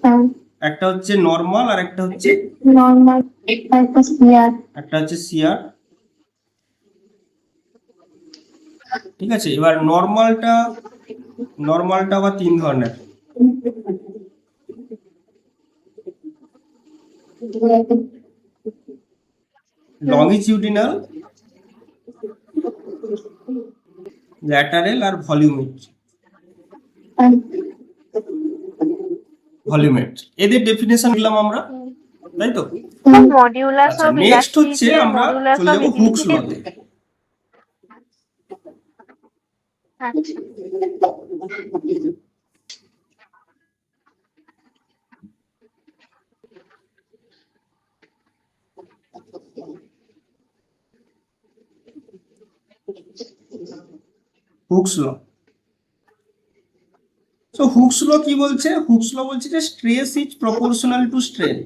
[SPEAKER 1] একটা হচ্ছে নর্মাল আর একটা হচ্ছে
[SPEAKER 2] নরমাল, একটা শিয়ার।
[SPEAKER 1] একটা হচ্ছে শিয়ার। ঠিক আছে, এবার নর্মালটা আবার তিন ধরনের। লংজিটিউডিনাল, ল্যাটারাল আর ভলিউমেট্রিক। এদের ডেফিনেশন দিলাম আমরা, তাই তো?
[SPEAKER 2] মডিউলাস
[SPEAKER 1] আচ্ছা,
[SPEAKER 2] অফ
[SPEAKER 1] নেক্সট হচ্ছে
[SPEAKER 2] ইলাস্টিসিটি,
[SPEAKER 1] আমরা
[SPEAKER 2] মডিউলাস
[SPEAKER 1] চলে
[SPEAKER 2] অফ
[SPEAKER 1] যাব হুকস লতে।
[SPEAKER 2] আচ্ছা।
[SPEAKER 1] Hooke's law. So Hooke's law কি বলছে? হুকস ল বলছে যে stress is proportional to strain.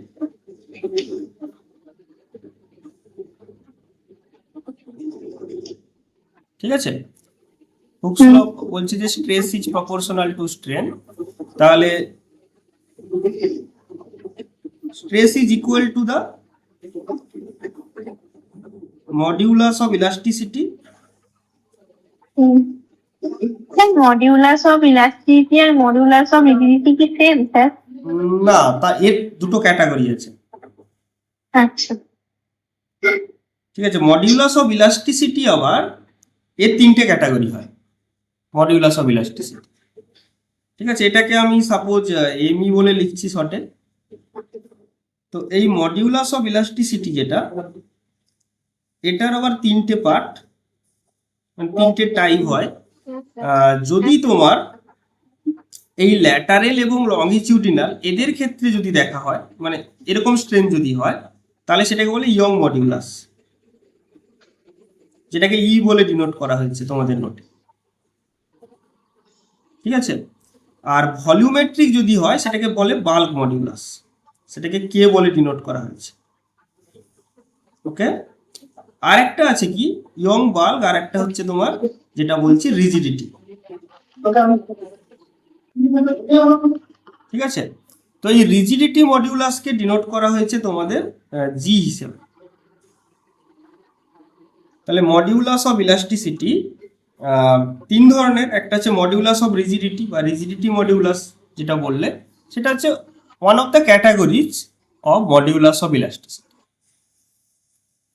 [SPEAKER 1] ঠিক আছে, হুকস ল বলছে যে stress is proportional to strain, তাহলে stress is equal to the modulus of elasticity.
[SPEAKER 2] Sir modulus of elasticity আর মডিউলাস অফ রিজিডিটি কি সেম স্যার?
[SPEAKER 1] না, তা এর দুটো ক্যাটাগরি আছে।
[SPEAKER 2] আচ্ছা।
[SPEAKER 1] ঠিক আছে, মডিউলাস অফ ইলাস্টিসিটি আবার এর তিনটে ক্যাটাগরি হয় মডিউলাস অফ ইলাস্টিসিটি। ঠিক আছে, এটাকে আমি সাপোজ এমই বলে লিখছি শর্টে। তো এই মডিউলাস অফ ইলাস্টিসিটি যেটা, এটার আবার তিনটে পার্ট, মানে তিনটে টাইপ হয়। যদি তোমার এই ল্যাটারেল এবং লংজিটিউডিনাল এদের ক্ষেত্রে যদি দেখা হয়, মানে এরকম স্ট্রেন যদি হয়, তাহলে সেটাকে বলে ইয়ং মডিউলাস, যেটাকে ই বলে ডিনোট করা হয়েছে তোমাদের নোটে। ঠিক আছে, আর ভলিউমেট্রিক যদি হয় সেটাকে বলে বাল্ক মডিউলাস, সেটাকে কে বলে ডিনোট করা হয়েছে। ওকে, আর একটা আছে কি ইয়ং বাল্ক, আর একটা হচ্ছে তোমার যেটা বলছি রিজিডিটি। ঠিক আছে, তো এই রিজিডিটি মডিউলাসকে ডিনোট করা হয়েছে তোমাদের জি হিসেবে। তাহলে মডিউলাস অফ ইলাস্টিসিটি তিন ধরনের, একটা হচ্ছে মডিউলাস অফ রিজিডিটি বা রিজিডিটি মডিউলাস যেটা বললে, সেটা হচ্ছে one of the categories of modulus of elasticity.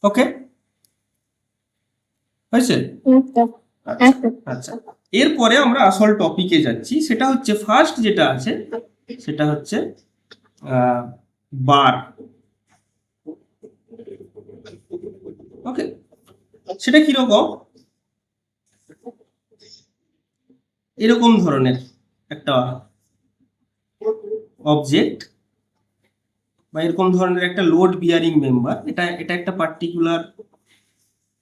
[SPEAKER 1] Okay, হয়েছে? আচ্ছা, এরপরে আমরা আসল টপিকে যাচ্ছি, সেটা হচ্ছে ফার্স্ট যেটা আছে সেটা হচ্ছে বার। ওকে, সেটা কিরকম? এরকম ধরনের একটা অবজেক্ট বা এরকম ধরনের একটা লোড বিয়ারিং মেম্বার, এটা একটা পার্টিকুলার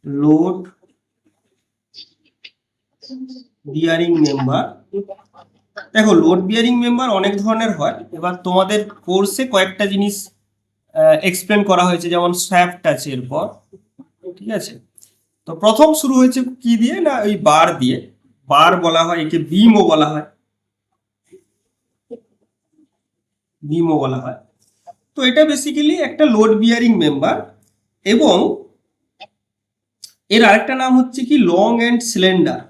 [SPEAKER 1] লোড বিয়ারিং মেম্বার। দেখো, লোড বিয়ারিং মেম্বার অনেক ধরনের হয়। এবার তোমাদের কোর্সে কয়েকটা জিনিস এক্সপ্লেন করা হয়েছে, যেমন শ্যাফট আছে এরপর। ঠিক আছে, তো প্রথম শুরু হয়েছে কি দিয়ে না, ওই বার দিয়ে। বার বলা হয় একে, বিমও বলা হয়, বিমও বলা হয়। তো এটা বেসিক্যালি একটা লোড বিয়ারিং মেম্বার, এবং এর আরেকটা নাম হচ্ছে কি long and cylinder.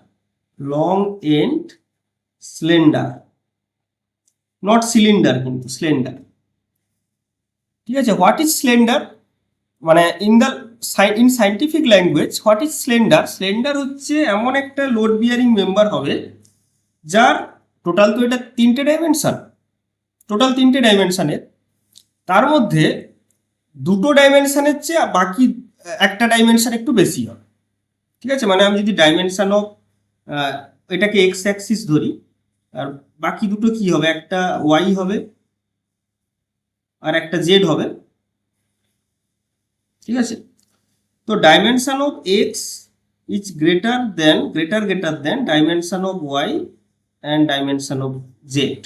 [SPEAKER 1] Long and cylinder, not cylinder, কিন্তু সিলিন্ডার। ঠিক আছে, হোয়াট ইজ সিলিন্ডার, মানে in scientific language what is cylinder? Cylinder হচ্ছে এমন একটা লোড বিয়ারিং মেম্বার হবে যার টোটাল, তো এটা তিনটে ডাইমেনশন, টোটাল তিনটে ডাইমেনশনের, তার মধ্যে দুটো ডাইমেনশনের চেয়ে বাকি একটা ডাইমেনশন একটু বেশি হবে। ঠিক আছে, মানে আমি যদি ডাইমেনশন অফ এটাকে এক্স অ্যাক্সিস ধরি, আর বাকি দুটো কি হবে, একটা ওয়াই হবে আর একটা জেড হবে। ঠিক আছে, তো dimension of X is greater than dimension of Y and dimension of Z.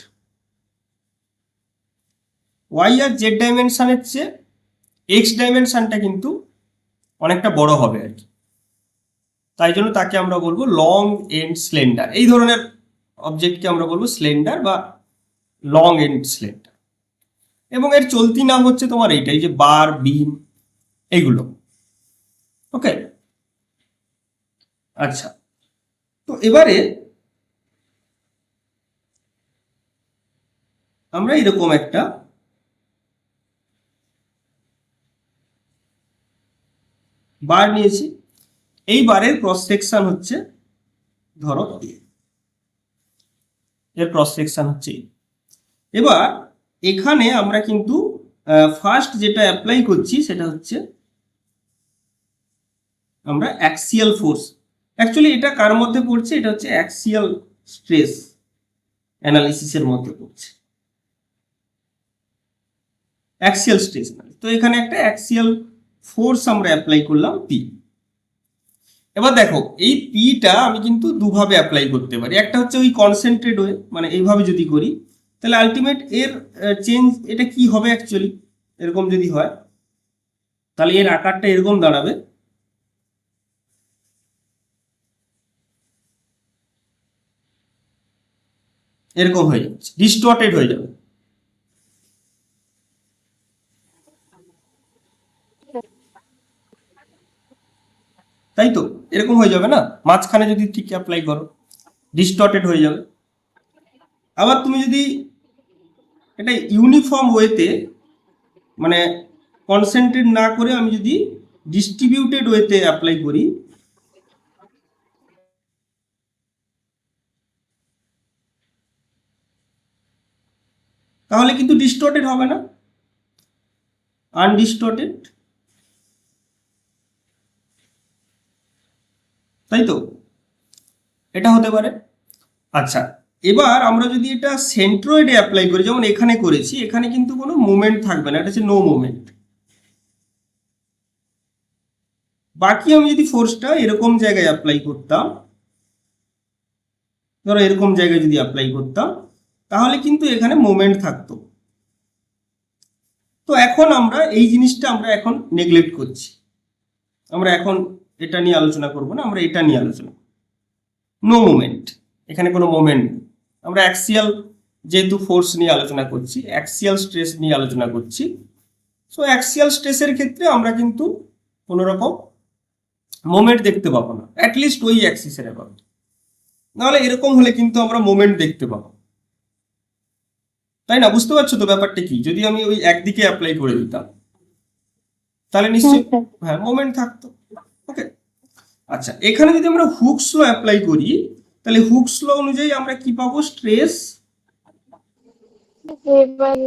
[SPEAKER 1] Y আর জেড ডাইমেনশনের চেয়ে এক্স ডাইমেনশনটা কিন্তু অনেকটা বড় হবে আর কি, তাই জন্য তাকে আমরা বলবো লং এন্ড স্লেন্ডার। এই ধরনের অবজেক্টকে আমরা বলবো স্লেন্ডার বা লং এন্ড স্লেন্ডার। এবং এর চলতি নাম হচ্ছে তোমার এইটাই, যে বার, বিম, এইগুলো। ওকে, আচ্ছা, তো এবারে আমরা এরকম একটা বার নিয়েছি। এই বারের ক্রস সেকশন হচ্ছে, ধরো এর ক্রস সেকশন হচ্ছে। এবার এখানে আমরা কিন্তু ফার্স্ট যেটা অ্যাপ্লাই করছি সেটা হচ্ছে আমরা অ্যাক্সিয়াল ফোর্স। অ্যাকচুয়ালি এটা কার মধ্যে পড়ছে? এটা হচ্ছে অ্যাক্সিয়াল স্ট্রেস অ্যানালিসিসের মধ্যে পড়ছে, অ্যাক্সিয়াল স্ট্রেস। তো এখানে একটা অ্যাক্সিয়াল ফোর্স আমরা অ্যাপ্লাই করলাম, পি। এবার দেখো, এই পিটা আমি কিন্তু দুভাবে অ্যাপ্লাই করতে পারি। একটা হচ্ছে ওই কনসেন্ট্রেট ওয়ে, মানে এইভাবে যদি করি, তাহলে আলটিমেট এর চেঞ্জ এটা কি হবে অ্যাকচুয়ালি, এরকম যদি হয় তাহলে এর আকারটা এরকম দাঁড়াবে। এরকম হয়ে যাচ্ছে, ডিস্টর্টেড হয়ে যাবে। তাই তো, এরকম হয়ে যাবে না, মাঝখানে যদি ঠিক অ্যাপ্লাই করো ডিস্টর্টেড হয়ে যাবে। আবার তুমি যদি এটা ইউনিফর্ম ওয়েতে মানে কনসেন্ট্রেট না করে আমি যদি ডিস্ট্রিবিউটেড ওয়েতে অ্যাপ্লাই করি, তাহলে কিন্তু ডিস্টর্টেড হবে না, আনডিস্টর্টেড, তাই তো, এটা হতে পারে। আচ্ছা, এবার আমরা যদি এটা সেন্ট্রয়েডে অ্যাপ্লাই করি, যেমন এখানে করেছি, এখানে কিন্তু কোনো মুভমেন্ট থাকবে না, এটা হচ্ছে নো মুভমেন্ট। বাকি আমি যদি ফোর্সটা এরকম জায়গায় অ্যাপ্লাই করতাম, ধরো এরকম জায়গায় যদি অ্যাপ্লাই করতাম, তাহলে কিন্তু এখানে মুভমেন্ট থাকতো। তো এখন আমরা এই জিনিসটা আমরা এখন নেগলেক্ট করছি, আমরা এখন এটা নিয়ে আলোচনা করব না, আমরা এটা নিয়ে আলোচনা, নো মুভমেন্ট, এখানে কোনো মুভমেন্ট নেই। আমরা অ্যাক্সিয়াল যেহেতু ফোর্স নিয়ে আলোচনা করছি, অ্যাক্সিয়াল স্ট্রেস নিয়ে আলোচনা করছি, সো অ্যাক্সিয়াল স্ট্রেসের ক্ষেত্রে আমরা কিন্তু কোনো রকম মোমেন্ট দেখতে পাবো না, অ্যাটলিস্ট ওই অ্যাক্সিসের অ্যাবাউট। নাহলে এরকম হলে কিন্তু আমরা মোমেন্ট দেখতে পাবো, তাই না? বুঝতে পারছো তো ব্যাপারটা কি? যদি আমি ওই একদিকে অ্যাপ্লাই করে দিতাম তাহলে নিশ্চয়ই হ্যাঁ মোমেন্ট থাকতো। ওকে, আচ্ছা, এখানে যদি আমরা হুকস ল অ্যাপ্লাই করি, তাহলে হুকস ল অনুযায়ী আমরা কি পাবো? Stress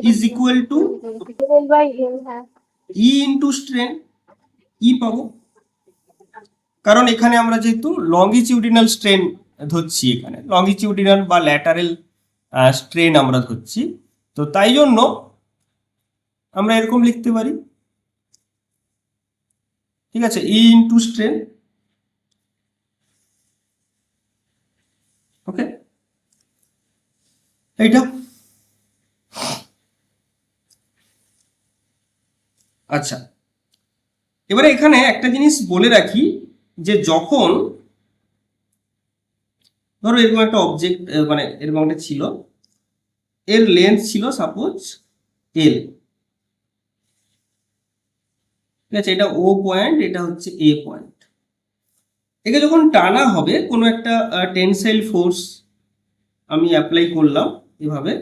[SPEAKER 1] is equal to E into strain, E পাবো, কারণ এখানে আমরা যেহেতু লঙ্গিটিউডিনাল স্ট্রেন ধরছি, এখানে লঙ্গিটিউডিনাল বা ল্যাটারাল স্ট্রেন আমরা ধরছি, তো তাই জন্য আমরা এরকম লিখতে পারি, ঠিক আছে, ই ইন্টু স্ট্রেন। ওকে, এইটা। আচ্ছা, এবারে এখানে একটা জিনিস বলে রাখি, যে যখন ধরো এরকম একটা অবজেক্ট, মানে এরকম একটা ছিল, এর লেন্থ ছিল সাপোজ এল, ঠিক আছে, এটা ও পয়েন্ট, এটা হচ্ছে এ পয়েন্ট। একে যখন টানা হবে, কোনো একটা টেনসাইল ফোর্স আমি অ্যাপ্লাই করলাম, এভাবে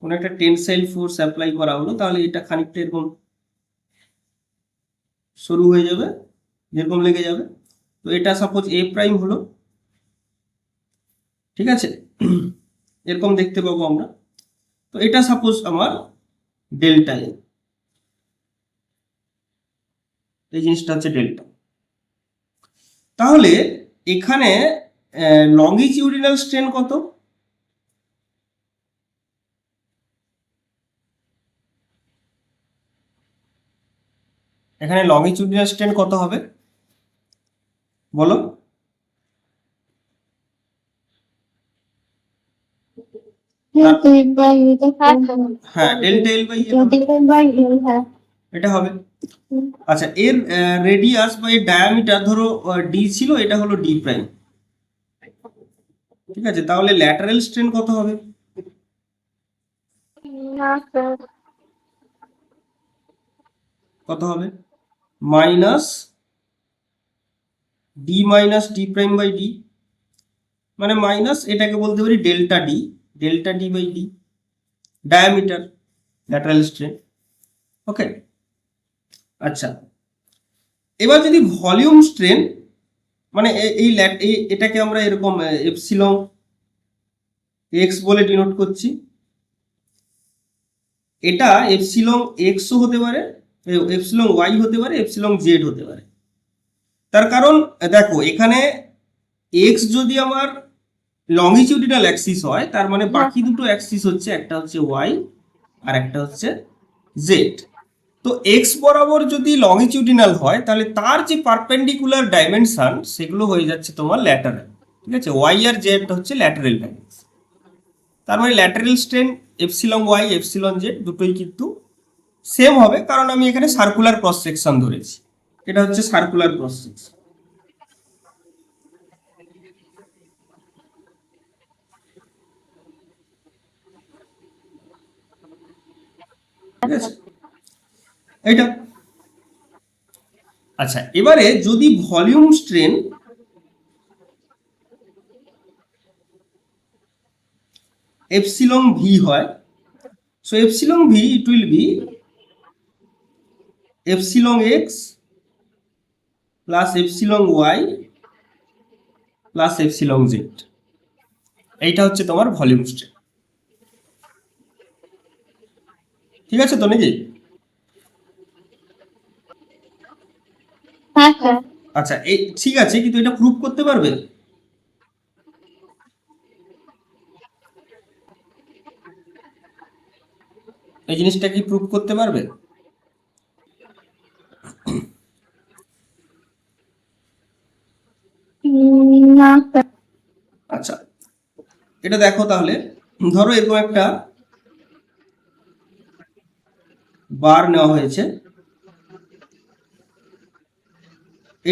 [SPEAKER 1] কোনো একটা টেনসাইল ফোর্স অ্যাপ্লাই করা হলো, তাহলে এটা খানিকটা এরকম শুরু হয়ে যাবে, যেরকম লেগে যাবে। তো এটা সাপোজ এ প্রাইম হলো, ঠিক আছে, এরকম দেখতে পাবো আমরা। তো এটা সাপোজ আমার ডেল্টা এ, এই জিনিসটা হচ্ছে ডেল্টা। তাহলে এখানে লঙ্গিটিউডিনাল স্ট্রেন কত? এখানে লঙ্গিটিউডিনাল স্ট্রেন কত হবে বলো? হ্যাঁ, ডেল্টা এল বাই এল এটা হবে। আচ্ছা, এর রেডিয়াস বা এর ডায়ামিটার ধরো ডি ছিল, এটা হলো ডি প্রাইম, ঠিক আছে, তাহলে ল্যাটারাল স্ট্রেন কত হবে? কত হবে? Minus D minus D prime by D, মানে মাইনাস এটাকে বলতে পারি delta D by D, diameter, lateral strain. Okay, আচ্ছা, এবার যদি ভলিউম স্ট্রেন, মানে এটাকে আমরা এরকম এপসিলন এক্স বলে ডিনোট করছি, এটা এপসিলন এক্সও হতে পারে, এপসিলন ওয়াই হতে পারে, এপসিলন জেড হতে পারে। তার কারণ দেখো, এখানে এক্স যদি আমার লঙ্গিটিউডিনাল অ্যাক্সিস হয়, তার মানে বাকি দুটো অ্যাক্সিস হচ্ছে, একটা হচ্ছে ওয়াই আর একটা হচ্ছে জেড। তো এক্স বরাবর যদি লঙ্গিটিউডিনাল হয়, তাহলে তার যে পারপেন্ডিকুলার ডাইমেনশন সেগুলো হয়ে যাচ্ছে তোমার ল্যাটারাল, ঠিক আছে, ওয়াই আর জেড হচ্ছে ল্যাটারাল ডাইমেনশন। তার মানে lateral strain epsilon Y epsilon Z দুটোই কিন্তু সেম হবে, কারণ আমি এখানে সার্কুলার ক্রস সেকশন ধরেছি, এটা হচ্ছে সার্কুলার ক্রস সেকশন, ঠিক আছে, এইটা। আচ্ছা, এবারে যদি ভলিউম স্ট্রেন এপসিলন ভি হয়, so epsilon V it will be epsilon X plus epsilon Y plus epsilon Z. এইটা হচ্ছে তোমার ভলিউম স্ট্রেন। ঠিক আছে তো নাকি?
[SPEAKER 2] হ্যাঁ স্যার।
[SPEAKER 1] আচ্ছা, এই ঠিক আছে, কিন্তু এটা প্রুভ করতে পারবে? এই জিনিসটা কি প্রুভ করতে পারবে?
[SPEAKER 2] না স্যার।
[SPEAKER 1] আচ্ছা, এটা দেখো তাহলে, ধরো এরকম একটা বার নেওয়া হয়েছে,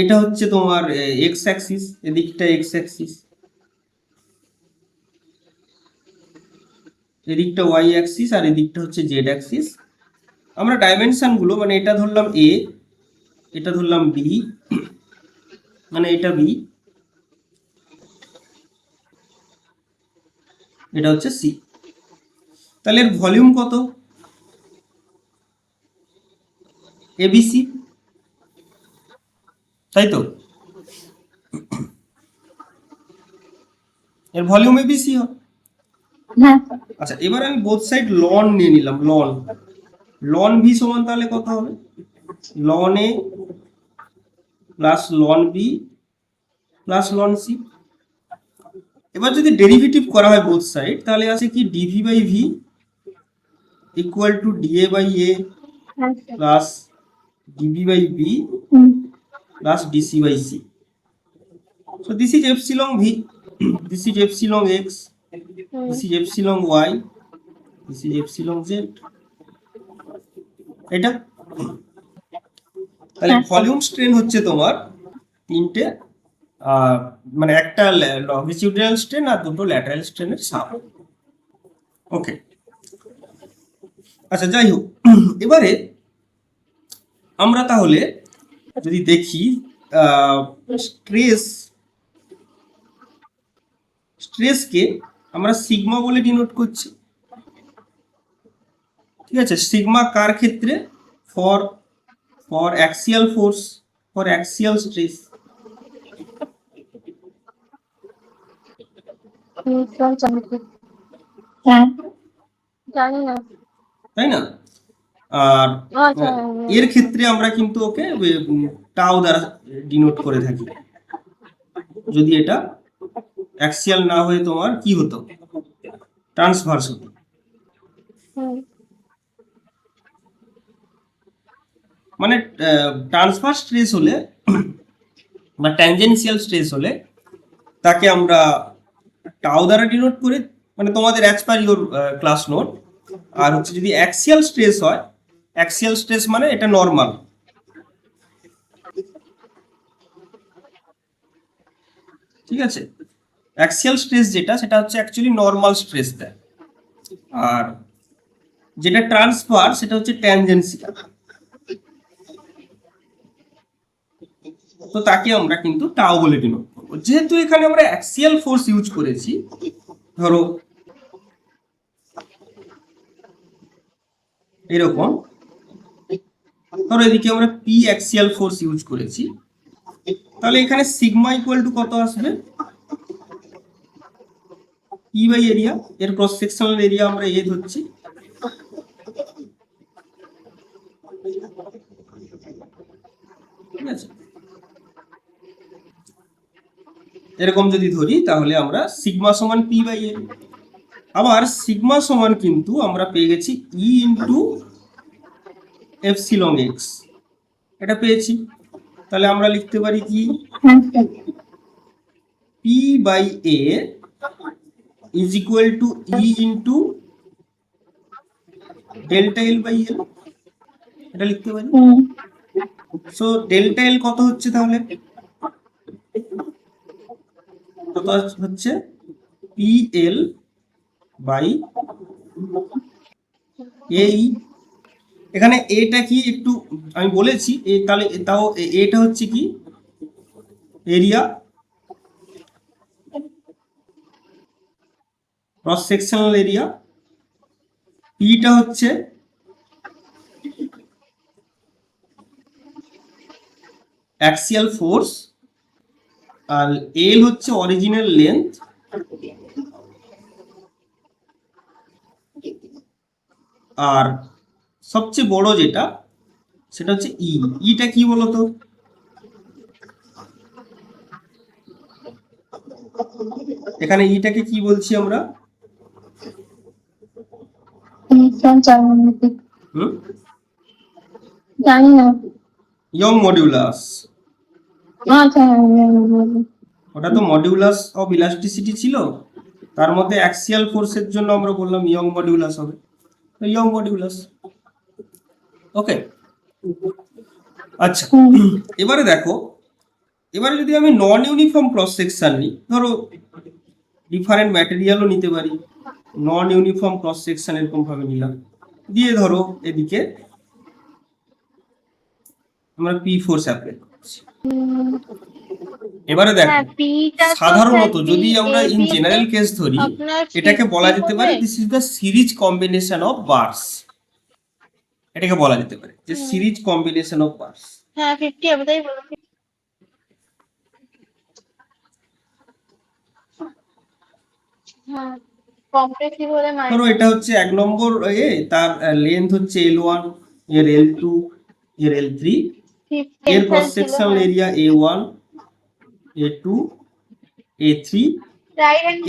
[SPEAKER 1] এটা হচ্ছে তোমার এক্স অ্যাক্সিস, এদিকটা এক্স অ্যাক্সিস, এদিকটা ওয়াই অ্যাক্সিস, আর এদিকটা হচ্ছে জেড অ্যাক্সিস। আমরা ডাইমেনশনগুলো মানে এটা ধরলাম এ, এটা ধরলাম বি, মানে এটা বি, এটা হচ্ছে সি। তাহলে এর ভলিউম কত? এবিসি, তাই তো? এর ভলিউম এবিসি হয়।
[SPEAKER 2] হ্যাঁ স্যার।
[SPEAKER 1] আচ্ছা, এবার আমি বোথ সাইড লন নিয়ে নিলাম, লন লন ভি সমান তাহলে কত হবে? Ln A plus ln B plus ln C. এবার যদি ডেরিভেটিভ করা হয় বোথ সাইড, তাহলে আছে কি dv by V equal to da by A
[SPEAKER 2] হ্যাঁ sir.
[SPEAKER 1] Plus db by B
[SPEAKER 2] হুম।
[SPEAKER 1] plus dc by c. So this is epsilon v, this is epsilon x, this is epsilon y, this is epsilon z. এটা তাহলে volume strain হচ্ছে তোমার তিনটে, মানে একটা লংজিটিউডিনাল strain আর দুটো ল্যাটারাল স্ট্রেনের সাম। ওকে, আচ্ছা যাই হোক, এবারে আমরা তাহলে যদি দেখি স্ট্রেসকে আমরা সিগমা বলে ডিনোট করছি। ঠিক আছে, সিগমা কার ক্ষেত্রে? For for axial force, for axial stress.
[SPEAKER 2] হ্যাঁ। জানি না।
[SPEAKER 1] তাই না? আর এর ক্ষেত্রে আমরা কিন্তু ওকে টাও দ্বারা ডিনোট করে থাকি। যদি এটা অ্যাক্সিয়াল না হয়ে তোমার কি হতো? ট্রান্সভার্স হতো। মানে ট্রান্সভার্স স্ট্রেস হলে বা ট্যানজেনশিয়াল স্ট্রেস হলে তাকে আমরা টাও দ্বারা ডিনোট করে, মানে তোমাদের as per your class note. আর হচ্ছে যদি অ্যাক্সিয়াল স্ট্রেস হয়, অ্যাক্সিয়াল স্ট্রেস মানে এটা নর্মাল। ঠিক আছে, অ্যাক্সিয়াল স্ট্রেস যেটা, সেটা হচ্ছে অ্যাকচুয়ালি নর্মাল স্ট্রেস দেয়, আর যেটা ট্রান্সফার সেটা হচ্ছে ট্যানজেনশিয়াল। তো তাকে আমরা কিন্তু টাও বলে ডিনোট করবো। যেহেতু এখানে আমরা অ্যাক্সিয়াল ফোর্স ইউজ করেছি, ধরো এরকম, ধরো এদিকে আমরা পি অ্যাক্সিয়াল ফোর্স ইউজ করেছি, তাহলে এখানে সিগমা ইকুয়াল টু কত আসবে? ই বাই এরিয়া, এর ক্রস সেকশনাল এরিয়া আমরা এ ধরছি। ঠিক আছে, এরকম যদি ধরি তাহলে আমরা সিগমা সমান পি বাই এ। আবার সিগমা সমান কিন্তু আমরা পেয়ে গেছি ই ইন্টু এপসিলন এক্স, এটা পেয়েছি। তাহলে আমরা লিখতে পারি কি P by A is equal to E into delta L by L, এটা লিখতে পারি। সো ডেল্টা এল কত হচ্ছে তাহলে? কত হচ্ছে? পি এল বাই এই, এখানে এটা কি একটু আমি বলেছি তাহলে তাও এটা হচ্ছে কি এরিয়া, ক্রস সেকশনাল এরিয়া, পিটা হচ্ছে অ্যাক্সিয়াল ফোর্স, আর এল হচ্ছে অরিজিনাল লেন্থ, আর সবচেয়ে বড় যেটা সেটা হচ্ছে ইটা কি বলতো? এখানে ইটাকে কি বলছি আমরা?
[SPEAKER 2] জানি না।
[SPEAKER 1] Young modulus.
[SPEAKER 2] আচ্ছা,
[SPEAKER 1] ওটা তো মডিউলাস অফ ইলাস্টিসিটি ছিল, তার মধ্যে অ্যাক্সিয়াল ফোর্সের জন্য আমরা বললাম ইয়ং মডিউলাস হবে, তো ইয়ং মডিউলাস। ওকে, আচ্ছা এবারে দেখো, এবারে যদি আমি নন ইউনিফর্ম ক্রস সেকশন নিই, ধরো ডিফারেন্ট ম্যাটেরিয়ালও নিতে পারি, নন ইউনিফর্ম ক্রস সেকশন এরকম ভাবে নিলাম, দিয়ে ধরো এদিকে আমরা পি ফোর্স অ্যাপ্লাই করছি। এবারে দেখো, সাধারণত যদি আমরা ইন জেনারেল কেস ধরি, এটাকে বলা যেতে পারে this is the series combination of bars, এটাকে বলা যেতে পারে যে সিরিজ কম্বিনেশন অফ বার্স।
[SPEAKER 2] হ্যাঁ 50 হবে, তাই বলো। হ্যাঁ কমপ্লিটলি বলে
[SPEAKER 1] ধরো এটা হচ্ছে 1 নম্বর তার লেন্থ হচ্ছে L1, এর L2, এর L3, এর cross sectional area A1, A2, A3,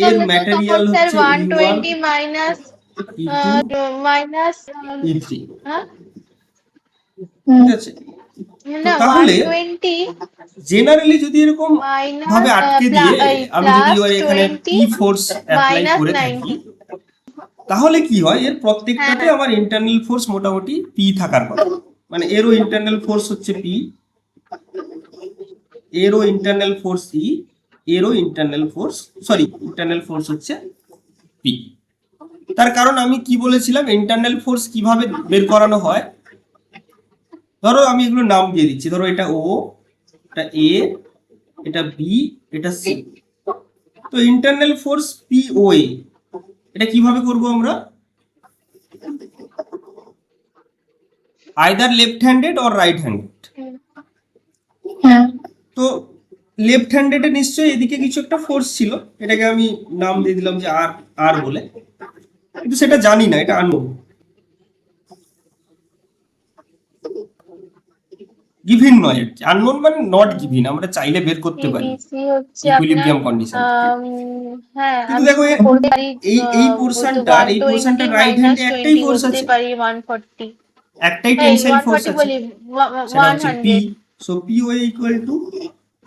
[SPEAKER 1] এর ম্যাটেরিয়াল হচ্ছে E1, E2, E3। ঠিক আছে, তাহলে জেনারেলি যদি এরকম ভাবে আটকে দিয়ে আমি যদি এখানে পি ফোর্স অ্যাপ্লাই করে থাকি, তাহলে কি হয়, এর প্রত্যেকটাতে আমার ইন্টারনাল ফোর্স মোটামুটি পি থাকার কথা, মানে এরও ইন্টারনাল ফোর্স হচ্ছে পি, এরও ইন্টারনাল ফোর্স ই, এরও ইন্টারনাল ফোর্স হচ্ছে পি। তার কারণ আমি কি বলেছিলাম, ইন্টারনাল ফোর্স কিভাবে বের করানো হয়, ধরো আমি এগুলো নাম দিয়ে দিচ্ছি, ধরো এটা ও, এটা এ, এটা বি, এটা সি, তো internal force P O A, এটা কিভাবে করব আমরা, either left handed or right handed. তো লেফট হ্যান্ডেডে নিশ্চয়ই এদিকে কিছু একটা ফোর্স ছিল, এটাকে আমি নাম দিয়ে দিলাম যে আর আর বলে, কিন্তু সেটা জানি না, এটা আননোন, গিভিন নয়, আননোন মানে নট গিভিন, আমরা চাইলে বের করতে পারি ইকুইলিব্রিয়াম কন্ডিশন।
[SPEAKER 2] হ্যাঁ
[SPEAKER 1] কিন্তু দেখো এই পোরশনটা রাইট হ্যান্ডে একটাই ফোর্স আছে, একটাই টেনসাইল ফোর্স আছে, সেটা হচ্ছে P, so P way equal to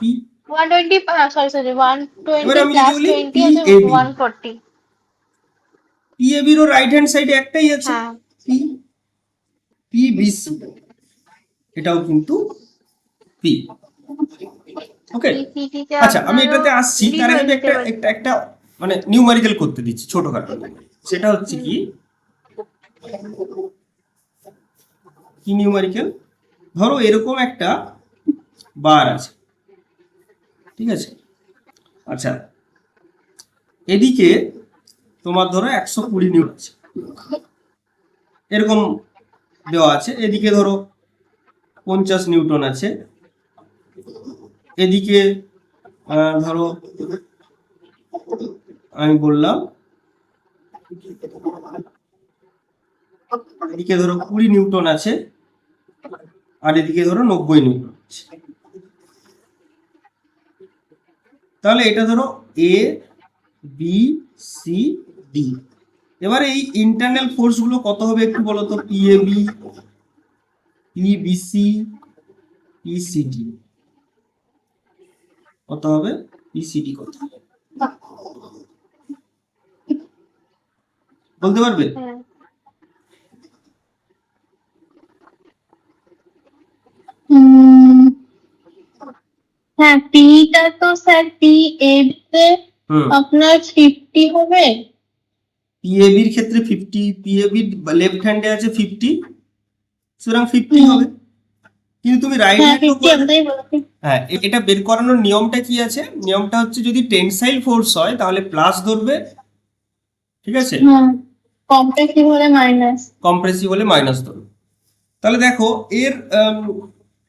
[SPEAKER 1] P
[SPEAKER 2] 120, sorry 120
[SPEAKER 1] এবার আমি
[SPEAKER 2] প্লাস
[SPEAKER 1] যদি বলি
[SPEAKER 2] 20 আছে 140।
[SPEAKER 1] পি এ বির রাইট হ্যান্ড সাইডে একটাই আছে, পি পি বি সি, এটাও কিন্তু পি। ওকে, আচ্ছা আমি এটাতে আসছি, তার আগে একটা মানে নিউমারিক্যাল করতে দিচ্ছি ছোটখাটো, সেটা হচ্ছে কি নিউমারিক্যাল, ধরো এরকম একটা বার আছে, ঠিক আছে, আচ্ছা এদিকে তোমার ধরো 120 নিউটন আছে, এরকম দেওয়া আছে, এদিকে ধরো 50 নিউটন আছে, এদিকে ধরো আমি বললাম এদিকে ধরো 20 নিউটন আছে, আর এদিকে ধরো 90 নিউটন আছে, তাহলে এটা ধরো এ বি সি ডি। এবারে এই ইন্টারনাল ফোর্স গুলো কত হবে একটু বলো তো, P A B, P B C, P C D কত হবে, পি সি ডি কত বলতে পারবে?
[SPEAKER 2] হ্যাঁ পিটা তো স্যার পি এ তে আপনার 50 হবে,
[SPEAKER 1] পি এ বির ক্ষেত্রে 50, পি এ বির লেফট হ্যান্ডে আছে 50, সুতরাং 50 হবে, কিন্তু তুমি রাইট
[SPEAKER 2] হ্যাঁ
[SPEAKER 1] হ্যান্ডও
[SPEAKER 2] 50 আমি তাই বলছি।
[SPEAKER 1] হ্যাঁ, এটা বের করানোর নিয়মটা কি আছে? নিয়মটা হচ্ছে যদি টেনসাইল ফোর্স হয় তাহলে প্লাস ধরবে, ঠিক আছে,
[SPEAKER 2] হুম, কমপ্লেক্সিভ হলে মাইনাস।
[SPEAKER 1] কম্প্রেসিভ হলে মাইনাস ধরবে। তাহলে দেখো এর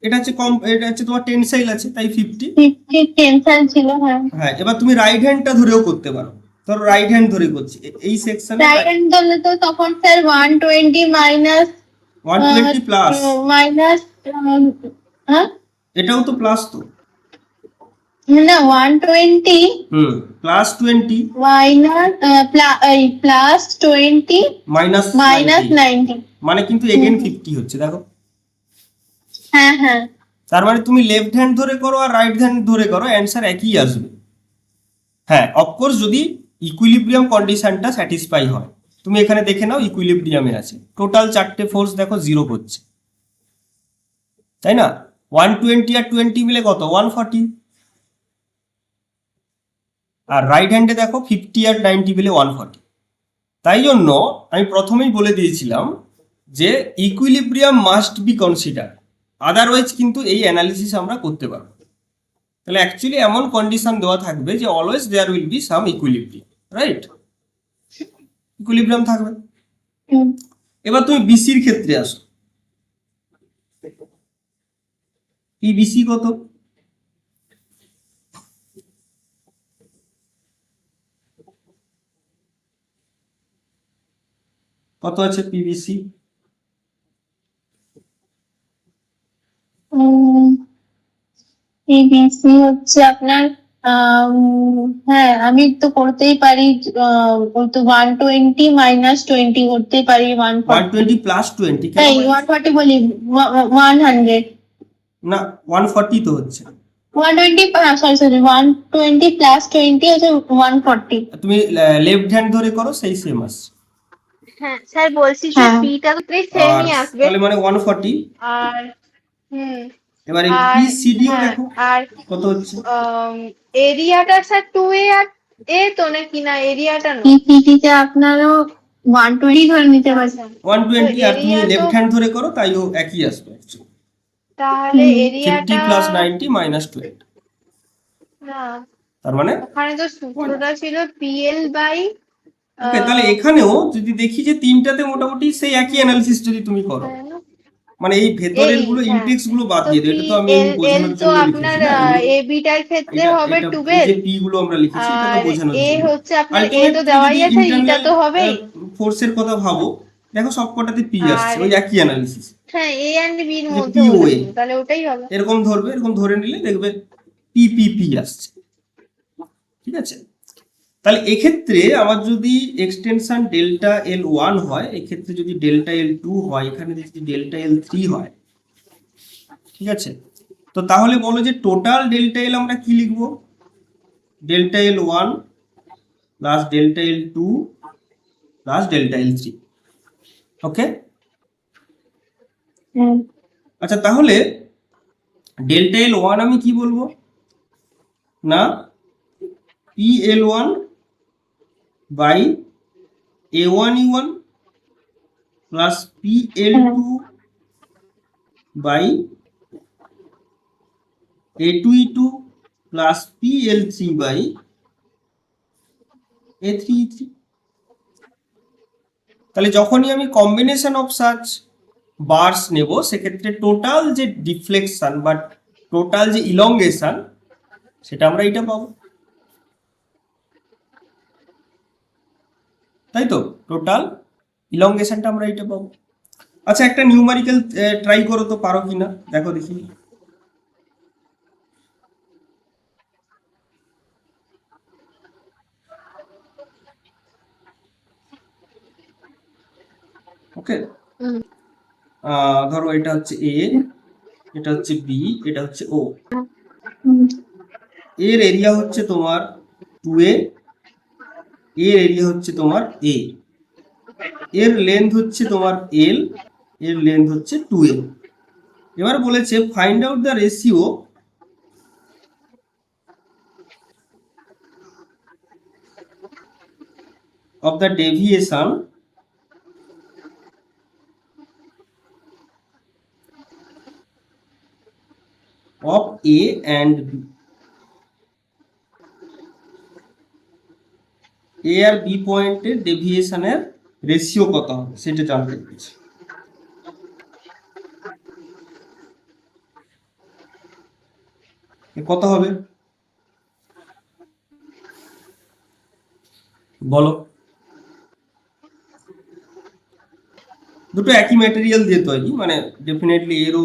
[SPEAKER 1] এটা হচ্ছে তোমার টেনসাইল আছে তাই 50।
[SPEAKER 2] 50 টেনশন ছিল, হ্যাঁ।
[SPEAKER 1] হ্যাঁ, এবার তুমি রাইট হ্যান্ডটা ধরেও করতে পারো। ধরো রাইট হ্যান্ড ধরে করছি এই সেকশনে
[SPEAKER 2] রাইট হ্যান্ড ধরলে তো তখন স্যার 120 মাইনাস
[SPEAKER 1] 120 প্লাস,
[SPEAKER 2] মাইনাস, হ্যাঁ
[SPEAKER 1] এটাও তো প্লাস তো,
[SPEAKER 2] না 120
[SPEAKER 1] plus 20
[SPEAKER 2] minus plus 20
[SPEAKER 1] minus
[SPEAKER 2] minus
[SPEAKER 1] 90,
[SPEAKER 2] 90।
[SPEAKER 1] মানে কিন্তু এগেন 50 হচ্ছে দেখো।
[SPEAKER 2] হ্যাঁ হ্যাঁ।
[SPEAKER 1] তার মানে তুমি লেফট হ্যান্ড ধরে করো আর রাইট হ্যান্ড ধরে করো, অ্যান্সার একই আসবে। হ্যাঁ, অফকোর্স যদি ইকুইলিব্রিয়াম কন্ডিশনটা স্যাটিসফাই হয়। তুমি এখানে দেখে নাও ইকুইলিব্রিয়ামে আছে, টোটাল চারটে ফোর্স দেখো জিরো করছে, তাই না? 120 আর 20 মিলে কত? 140। আর রাইট হ্যান্ডে দেখো 50 আর 90 মিলে 140। তাই জন্য আমি প্রথমেই বলে দিয়েছিলাম যে equilibrium must be consider, otherwise কিন্তু এই অ্যানালিসিস আমরা করতে পারবো। তাহলে অ্যাকচুয়ালি এমন কন্ডিশন দেওয়া থাকবে যে always there will be some equilibrium, right? Equilibrium থাকবে। এবার তুমি বিসির ক্ষেত্রে আসো। বিসি কত? কত আছে পিবিসি?
[SPEAKER 2] এবিসি হচ্ছে আপনার হ্যাঁ আমি তো করতেই পারি, ওই তো 120 মাইনাস 20 করতেই পারি 140।
[SPEAKER 1] 120 প্লাস 20 কেন?
[SPEAKER 2] এই 140 বলি, 100
[SPEAKER 1] না, 140 তো হচ্ছে।
[SPEAKER 2] 120, সরি সরি 120 প্লাস 20 হচ্ছে 140।
[SPEAKER 1] তুমি লেফট হ্যান্ড ধরে করো, সেই সেম আসছে।
[SPEAKER 3] হ্যাঁ স্যার বলছি যে
[SPEAKER 2] হ্যাঁ
[SPEAKER 3] পিটা তো প্রায়
[SPEAKER 1] আর
[SPEAKER 3] সেমই আসবে।
[SPEAKER 1] তাহলে মানে 140।
[SPEAKER 3] আর হুম
[SPEAKER 1] এবারে
[SPEAKER 3] আর
[SPEAKER 1] পিসিডিও
[SPEAKER 3] হ্যাঁ
[SPEAKER 1] দেখো
[SPEAKER 3] আর
[SPEAKER 1] কত হচ্ছে।
[SPEAKER 3] এরিয়াটা স্যার 2A আর এ তো নাকি না এরিয়াটা না?
[SPEAKER 2] পিপিটিতে আপনারও 120 ধরে নিতে পারছেন।
[SPEAKER 1] 120 আর তুমি
[SPEAKER 3] এরিয়া তো
[SPEAKER 1] লেফট হ্যান্ড ধরে করো তাইও একই আসবে actually।
[SPEAKER 3] তাহলে
[SPEAKER 1] 50
[SPEAKER 3] এরিয়াটা
[SPEAKER 1] প্লাস 90 মাইনাস 20,
[SPEAKER 3] না,
[SPEAKER 1] তার মানে
[SPEAKER 3] ওখানে তো সূত্রটা ছিল পিএল বাই
[SPEAKER 1] ওকে। তাহলে এখানেও যদি দেখি যে তিনটাতে মোটামুটি সেই একই অ্যানালিসিস যদি তুমি করো, মানে এই ভেতরের গুলো
[SPEAKER 3] হ্যাঁ
[SPEAKER 1] ইনটেক্স গুলো বাদ
[SPEAKER 3] তো
[SPEAKER 1] দিয়ে দাও, এটা তো আমি এমনি
[SPEAKER 3] এল
[SPEAKER 1] বোঝানোর
[SPEAKER 3] তো
[SPEAKER 1] জন্য
[SPEAKER 3] আপনার
[SPEAKER 1] লিখেছি না এগুলো।
[SPEAKER 3] এ বিটার ক্ষেত্রে
[SPEAKER 1] এটা
[SPEAKER 3] হবে
[SPEAKER 1] এটা এই
[SPEAKER 3] 12
[SPEAKER 1] যে পি গুলো আমরা লিখেছি এটা তো
[SPEAKER 3] আর
[SPEAKER 1] বোঝানোর
[SPEAKER 3] এ
[SPEAKER 1] জন্য।
[SPEAKER 3] হচ্ছে আপনার এ
[SPEAKER 1] আলটিমেট
[SPEAKER 3] তো
[SPEAKER 1] তুমি
[SPEAKER 3] দেওয়াই
[SPEAKER 1] যদি
[SPEAKER 3] আছে, ইটা
[SPEAKER 1] ইন্টারনাল
[SPEAKER 3] তো হবেই।
[SPEAKER 1] ফোর্সের কথা ভাবো, দেখো সবকটাতে পি আসছে,
[SPEAKER 3] আর
[SPEAKER 1] ওই একই অ্যানালিসিস।
[SPEAKER 3] হ্যাঁ এ এন্ড বির
[SPEAKER 1] যে
[SPEAKER 3] মধ্যে
[SPEAKER 1] পিওএ
[SPEAKER 3] বলেছিল, তাহলে ওটাই হবে।
[SPEAKER 1] এরকম ধরবে, এরকম ধরে নিলে দেখবে পিপিপি আসছে, ঠিক আছে? তাহলে এক্ষেত্রে আমার যদি এক্সটেনশন ডেল্টা এল ওয়ান হয়, এক্ষেত্রে যদি ডেল্টা এল টু হয়, এখানে যদি ডেল্টা এল থ্রি হয়, ঠিক আছে? তো তাহলে বলো যে টোটাল ডেল্টা এল আমরা কি লিখবো? Delta L one plus delta L two plus delta L three. Okay, আচ্ছা তাহলে ডেল্টা এল ওয়ান আমি কি বলবো? না, P L one by A one E one plus P L two by A two E two plus P L three by A three E three. তাহলে যখনই আমি combination of such burst নেব, সেক্ষেত্রে total যে deflection বা total যে elongation, সেটা আমরা এটা পাবো, তাই তো? টোটাল ইলংগেশনটা আমরা এটা পাবো। আচ্ছা একটা নিউমারিক্যাল ট্রাই করো তো, পারো কিনা দেখো দেখি। ওকে, ধরো এটা হচ্ছে এ, এটা হচ্ছে বি, এটা হচ্ছে ও। এর এরিয়া হচ্ছে তোমার 2a, এর এরিয়া হচ্ছে তোমার এ, এর লেন্থ হচ্ছে তোমার এল, এর লেন্থ হচ্ছে 2a। এবার বলেছে find out the ratio of the deviation A and B, A আর বি পয়েন্টের ডেভিয়েশনের রেশিও কত হবে সেটা জানতে চাইছি। কত হবে বলো? দুটো একই ম্যাটেরিয়াল দিয়ে তৈরি, মানে ডেফিনেটলি এরও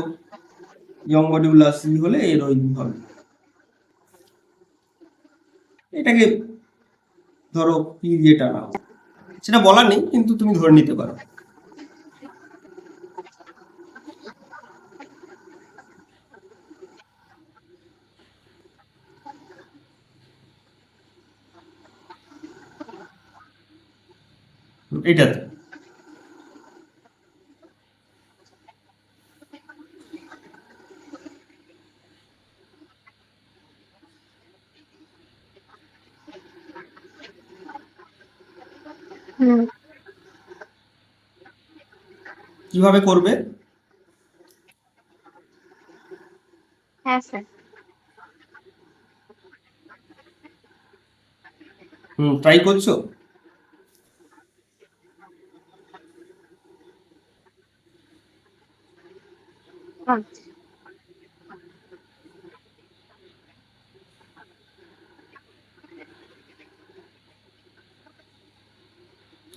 [SPEAKER 1] ইয়ং মডিউলাস ই হলে এরও ই হবে। এটাকে ধরো পি দিয়ে টানাও, সেটা বলার নেই কিন্তু তুমি ধরে নিতে পারো। এটাতে
[SPEAKER 3] হুম।
[SPEAKER 1] কিভাবে করবে?
[SPEAKER 3] হ্যাঁ স্যার।
[SPEAKER 1] ট্রাই করছো?
[SPEAKER 3] আচ্ছা।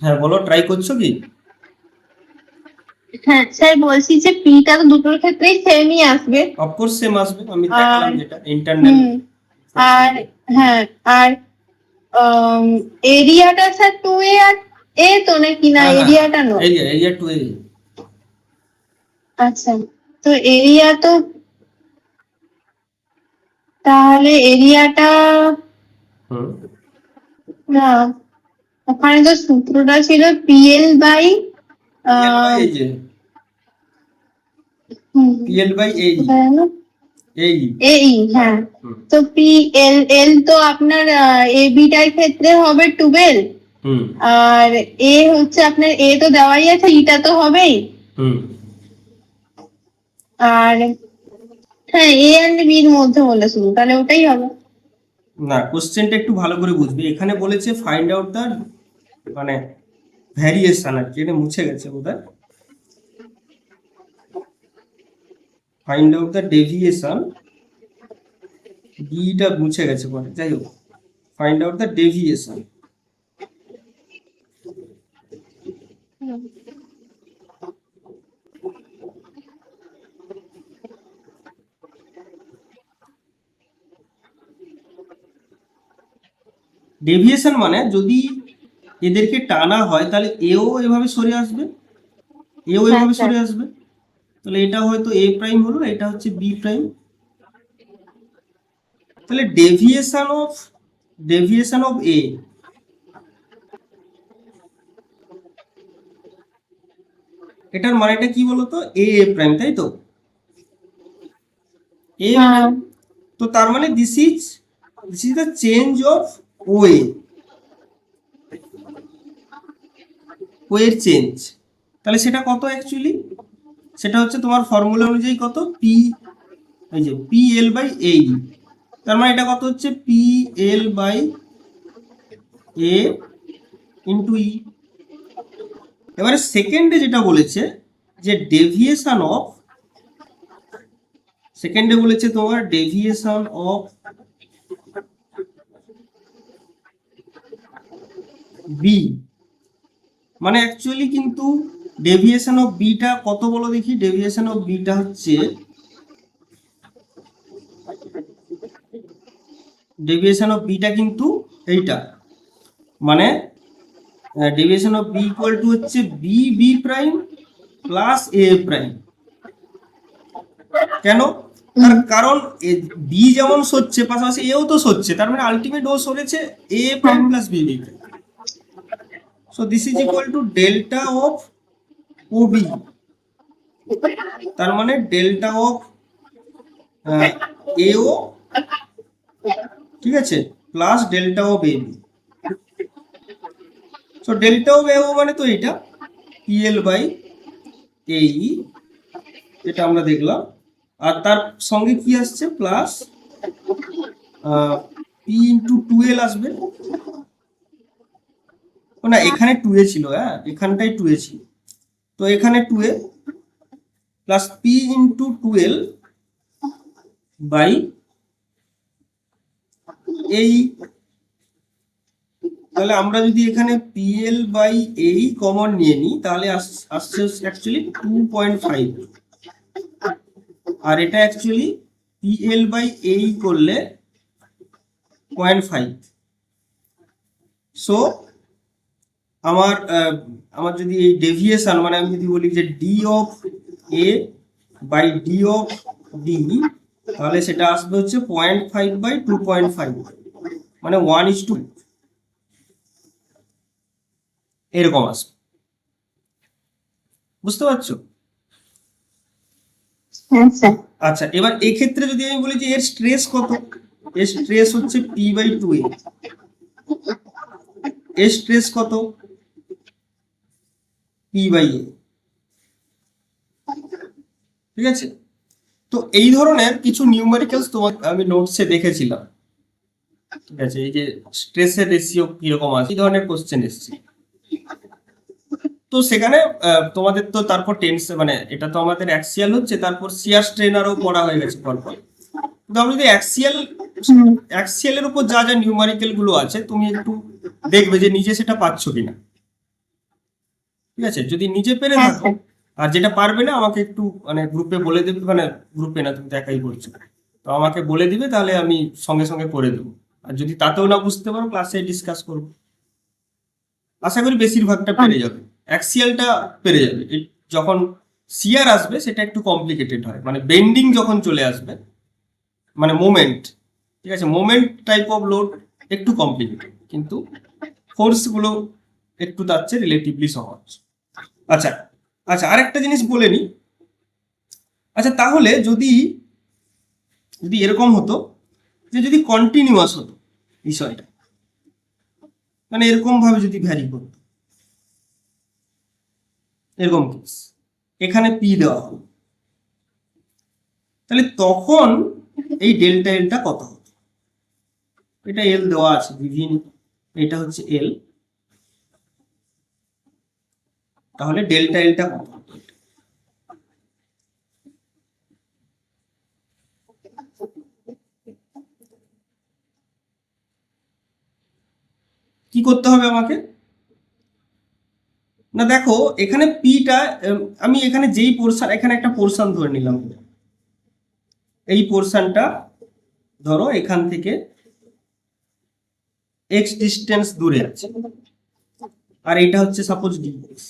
[SPEAKER 1] হ্যাঁ বলো, ট্রাই করছো কি?
[SPEAKER 2] হ্যাঁ স্যার, বলছি যে পিটা তো দুটোর ক্ষেত্রেই সেমই আসবে।
[SPEAKER 1] অফকোর্স সেম আসবে, আমি দেখালাম
[SPEAKER 2] আর
[SPEAKER 1] যেটা ইন্টারনাল।
[SPEAKER 2] আর হ্যাঁ, আর এরিয়াটা স্যার 2a আর a তো নাকি না, এরিয়াটা নয়?
[SPEAKER 1] এরিয়া টু এ।
[SPEAKER 2] আচ্ছা, তো এরিয়া তো, তাহলে এরিয়াটা, না ওখানে তো সূত্রটা ছিল পিএল বাই
[SPEAKER 1] এই যে পিএল বাই এই
[SPEAKER 2] এই, হ্যাঁ। তো পিএল তো আপনার এ বিটার ক্ষেত্রে হবে 12, আর এ হচ্ছে আপনার এ তো দেওয়াই আছে, ইটা তো হবেই। আর হ্যাঁ, এ এন্ড বি এর মধ্যে বলেছিল, তাহলে ওটাই হবে।
[SPEAKER 1] না, কোশ্চেনটা একটু ভালো করে বুঝবে। এখানে বলেছে ফাইন্ড আউট দ্য মানে ভ্যারিয়েশন, আর কি এটা মুছে গেছে বোধহয়, find out the deviation, beta মুছে গেছে পরে, যাই হোক find out the deviation. Deviation মানে যদি এদেরকে টানা হয় তাহলে এও এভাবে সরে আসবে, এও এভাবে সরে আসবে, তাহলে এটা হয়তো এ প্রাইম হলো, এটা হচ্ছে বি প্রাইম। তাহলে ডেভিয়েশন অফ এ, এটার মানেটা কি বলতো? এ প্রাইম, তাই তো? এ তো তার মানে this is the change of O এর চেঞ্জ। তাহলে সেটা কত অ্যাকচুয়ালি? সেটা হচ্ছে তোমার ফর্মুলা অনুযায়ী কত, পি, এই যে পি এল বাই এ। তার মানে এটা কত হচ্ছে, P L by A into E. এবারে সেকেন্ডে যেটা বলেছে যে ডেভিয়েশন অফ, সেকেন্ডে বলেছে তোমার ডেভিয়েশন অফ বি, মানে অ্যাকচুয়ালি কিন্তু ডেভিয়েশন অফ বিটা কত বলো দেখি? ডেভিয়েশন অফ বিটা হচ্ছে, ডেভিয়েশন অফ বিটা কিন্তু এইটা, মানে deviation of B equal to হচ্ছে B B prime plus A prime. কেন? তার কারণ বি যেমন সরছে পাশাপাশি এও তো সরছে, তার মানে আলটিমেট ও সরেছে A prime plus B B prime. So this is equal to delta of O B, তার মানে ডেল্টা অফ এও, ঠিক আছে, plus delta of A B. So delta of AO মানে তো এটা পিএল বাই এই, এটা আমরা দেখলাম। আর তার সঙ্গে কি আসছে প্লাস পি ইন্টু 2l আসবে। না এখানে 2a ছিল, হ্যাঁ এখানটাই 2a ছিল, তো এখানে 2a plus P into 2l by এই, তাহলে আমরা যদি এখানে পিএল বাই এই কমন নিয়ে নিই তাহলে আসছে অ্যাকচুয়ালি 2.5, আর এটা অ্যাকচুয়ালি পিএল বাই এই করলে 0.5। সো আমার যদি এই ডেভিয়েশন মানে আমি যদি বলি যে D of A by D of D, তাহলে সেটা আসবে হচ্ছে 0.5 বাই 2.5, মানে 1:2 এরকম আসবে। বুঝতে পারছো?
[SPEAKER 2] হ্যাঁ স্যার।
[SPEAKER 1] আচ্ছা, এবার এক্ষেত্রে যদি আমি বলি যে এর স্ট্রেস কত, এর স্ট্রেস হচ্ছে পি বাই 2a, এর স্ট্রেস কত পি বাই এ, ঠিক আছে? তো এই ধরনের কিছু নিউমেরিক্যালস তোমাকে আমি নোটসে দেখেছিলাম, ঠিক আছে? এই যে স্ট্রেসের রেশিও কিরকম আছে, এই ধরনের কোশ্চেন এসেছে। তো সেখানে তোমাদের তো তারপর মানে এটা তো আমাদের অ্যাক্সিয়াল হচ্ছে, তারপর শিয়ার স্ট্রেন আরও পড়া হয়ে গেছে পরপর। কিন্তু আমরা যদি অ্যাক্সিয়ালের উপর যা যা নিউমেরিক্যাল গুলো আছে তুমি একটু দেখবে যে নিজে সেটা পাচ্ছ কিনা, ঠিক আছে? যদি নিজে পেরে থাকো, আর যেটা পারবে না আমাকে একটু মানে গ্রুপে বলে দেবে, মানে গ্রুপে না, তুমি একাই করছো তো আমাকে বলে দিবে, তাহলে আমি সঙ্গে সঙ্গে করে দেবো। আর যদি তাতেও না বুঝতে পারো ক্লাসে ডিসকাস করবো। আশা করি বেশিরভাগটা পেরে যাবে, অ্যাক্সিয়ালটা পেরে যাবে। যখন শিয়ার আসবে সেটা একটু কমপ্লিকেটেড হয়, মানে বেন্ডিং যখন চলে আসবে, মানে মোমেন্ট, ঠিক আছে? মোমেন্ট টাইপ অফ লোড একটু কমপ্লিকেটেড, কিন্তু ফোর্সগুলো একটু তার চেয়ে রিলেটিভলি সহজ। আচ্ছা আচ্ছা, আরেকটা জিনিস বলে নি। আচ্ছা, তাহলে যদি এরকম হতো যে যদি কন্টিনিউয়াস হতো বিষয়টা, মানে এরকম ভাবে যদি ভ্যারি করতো, এরকম কেস, এখানে পি দেওয়া হলো, তাহলে তখন এই ডেল্টা এলটা কত হতো? এটা এল দেওয়া আছে বিভিন্ন, এটা হচ্ছে এল, তাহলে ডেল্টা এলটা কত হতো? কি করতে হবে আমাকে? না দেখো এখানে পিটা, আমি এখানে যেই পোর্শন, এখানে একটা পোর্শন ধরে নিলাম, এই পোর্শনটা ধরো এখান থেকে এক্স ডিস্টেন্স দূরে আছে, আর এটা হচ্ছে সাপোজ ডিএক্স।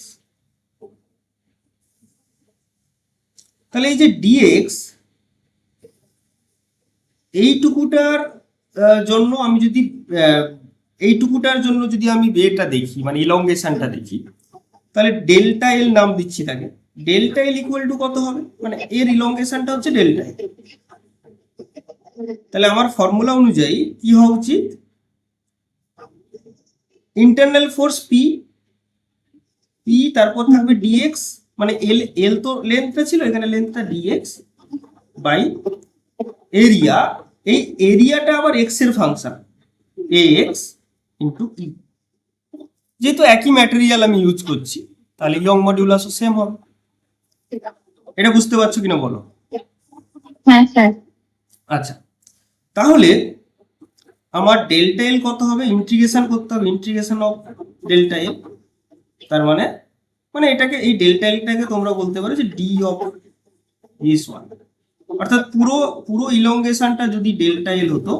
[SPEAKER 1] তাহলে এই যে ডিএক্স, এইটুকুটার জন্য আমি যদি এইটুকুটার জন্য যদি আমি এটা দেখি, মানে ইলংগেশনটা দেখি, তাহলে ডেল্টা এল নাম দিচ্ছি তাকে। ডেল্টা এল ইকুয়াল টু কত হবে, মানে এর ইলংগেশনটা হচ্ছে ডেল্টা এল। তাহলে আমার ফর্মুলা অনুযায়ী কি হওয়া উচিত? ইন্টারনাল ফোর্স পি, তারপর থাকবে ডিএক্স, মানে এল তো লেন্থটা ছিল, এখানে লেন্থটা ডিএক্স বাই এরিয়া। এই এরিয়াটা আবার এক্স এর ফাংশন, এক্স ইন্টু ই। যেহেতু একই ম্যাটেরিয়াল আমি ইউজ করছি, তাহলে ইয়ং মডিউলাসও সেম হবে। এটা বুঝতে পারছো কিনা বলো?
[SPEAKER 2] হ্যাঁ স্যার।
[SPEAKER 1] আচ্ছা, তাহলে আমার ডেল্টা এল কত হবে? ইন্টিগ্রেশন করতে হবে, ইন্টিগ্রেশন অফ ডেল্টা এল। তার মানে এটাকে, এই ডেল্টা এলটাকে তোমরা বলতে পারো যে ডি অফ দিস ওয়ান, অর্থাৎ পুরো ইলংগেশনটা যদি ডেল্টা এল হতো,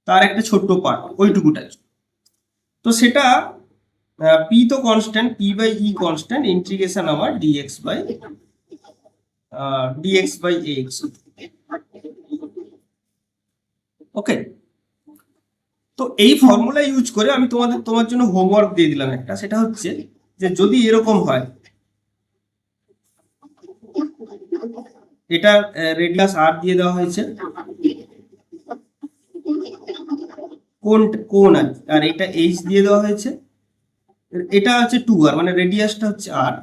[SPEAKER 1] তার একটা ছোট্ট পার্ট ওইটুকুটাই। তো সেটা পি তো constant, P by E constant, integration আমার ডিএক্স বাই এক্স। ওকে, তো এই ফর্মুলা ইউজ করে আমি তোমার জন্য হোমওয়ার্ক দিয়ে দিলাম একটা, সেটা হচ্ছে যে যদি এরকম হয়, এটা রেডিয়াস আর দিয়ে দেওয়া হয়েছে, কোন আর এটা এইচ দিয়ে দেওয়া হয়েছে, এটা হচ্ছে 2r, মানে রেডিয়াসটা হচ্ছে আর,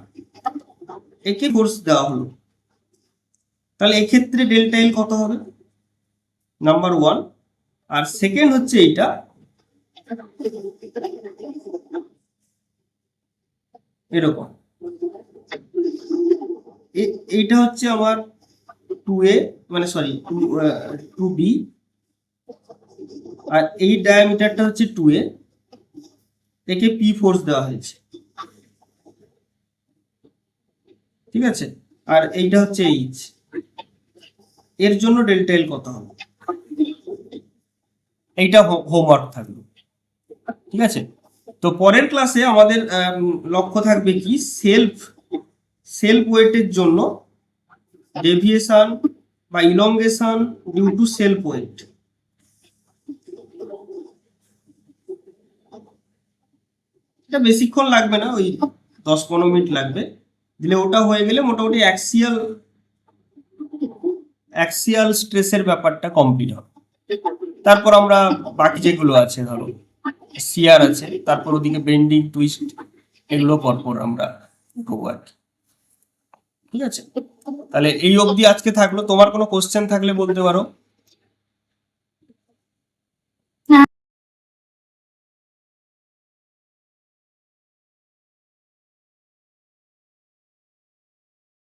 [SPEAKER 1] একে ফোর্স দেওয়া হলো তাহলে এক্ষেত্রে ডেল্টা এল কত হবে? নাম্বার 1। আর সেকেন্ড হচ্ছে এইটা, এরকম এইটা হচ্ছে আমার 2a, মানে সরি 2b, আর এই ডায়ামিটারটা হচ্ছে 2a, একে পি ফোর্স দেওয়া হয়েছে, ঠিক আছে। আর এইটা হচ্ছে এইচ, এর জন্য ডেল্টা এল কত হবে? এইটা হোমওয়ার্ক থাকবে, ঠিক আছে। তো পরের ক্লাসে আমাদের লক্ষ্য থাকবে কি, সেলফ ওয়েটের জন্য ডেভিয়েশন বা elongation due to self weight. এটা বেশিক্ষণ লাগবে না, ওই 10-15 মিনিট লাগবে, দিলে ওটা হয়ে গেলে মোটামুটি অ্যাক্সিয়াল স্ট্রেসের ব্যাপারটা কমপ্লিট হবে। তারপর আমরা বাকি যেগুলো আছে, ধরো শিয়ার আছে, তারপর ওদিকে বেন্ডিং, টুইস্ট, এগুলো পরপর আমরা করবো আর কি, ঠিক আছে। তাহলে এই অবধি আজকে থাকলো। তোমার কোনো কোশ্চেন থাকলে বলতে পারো।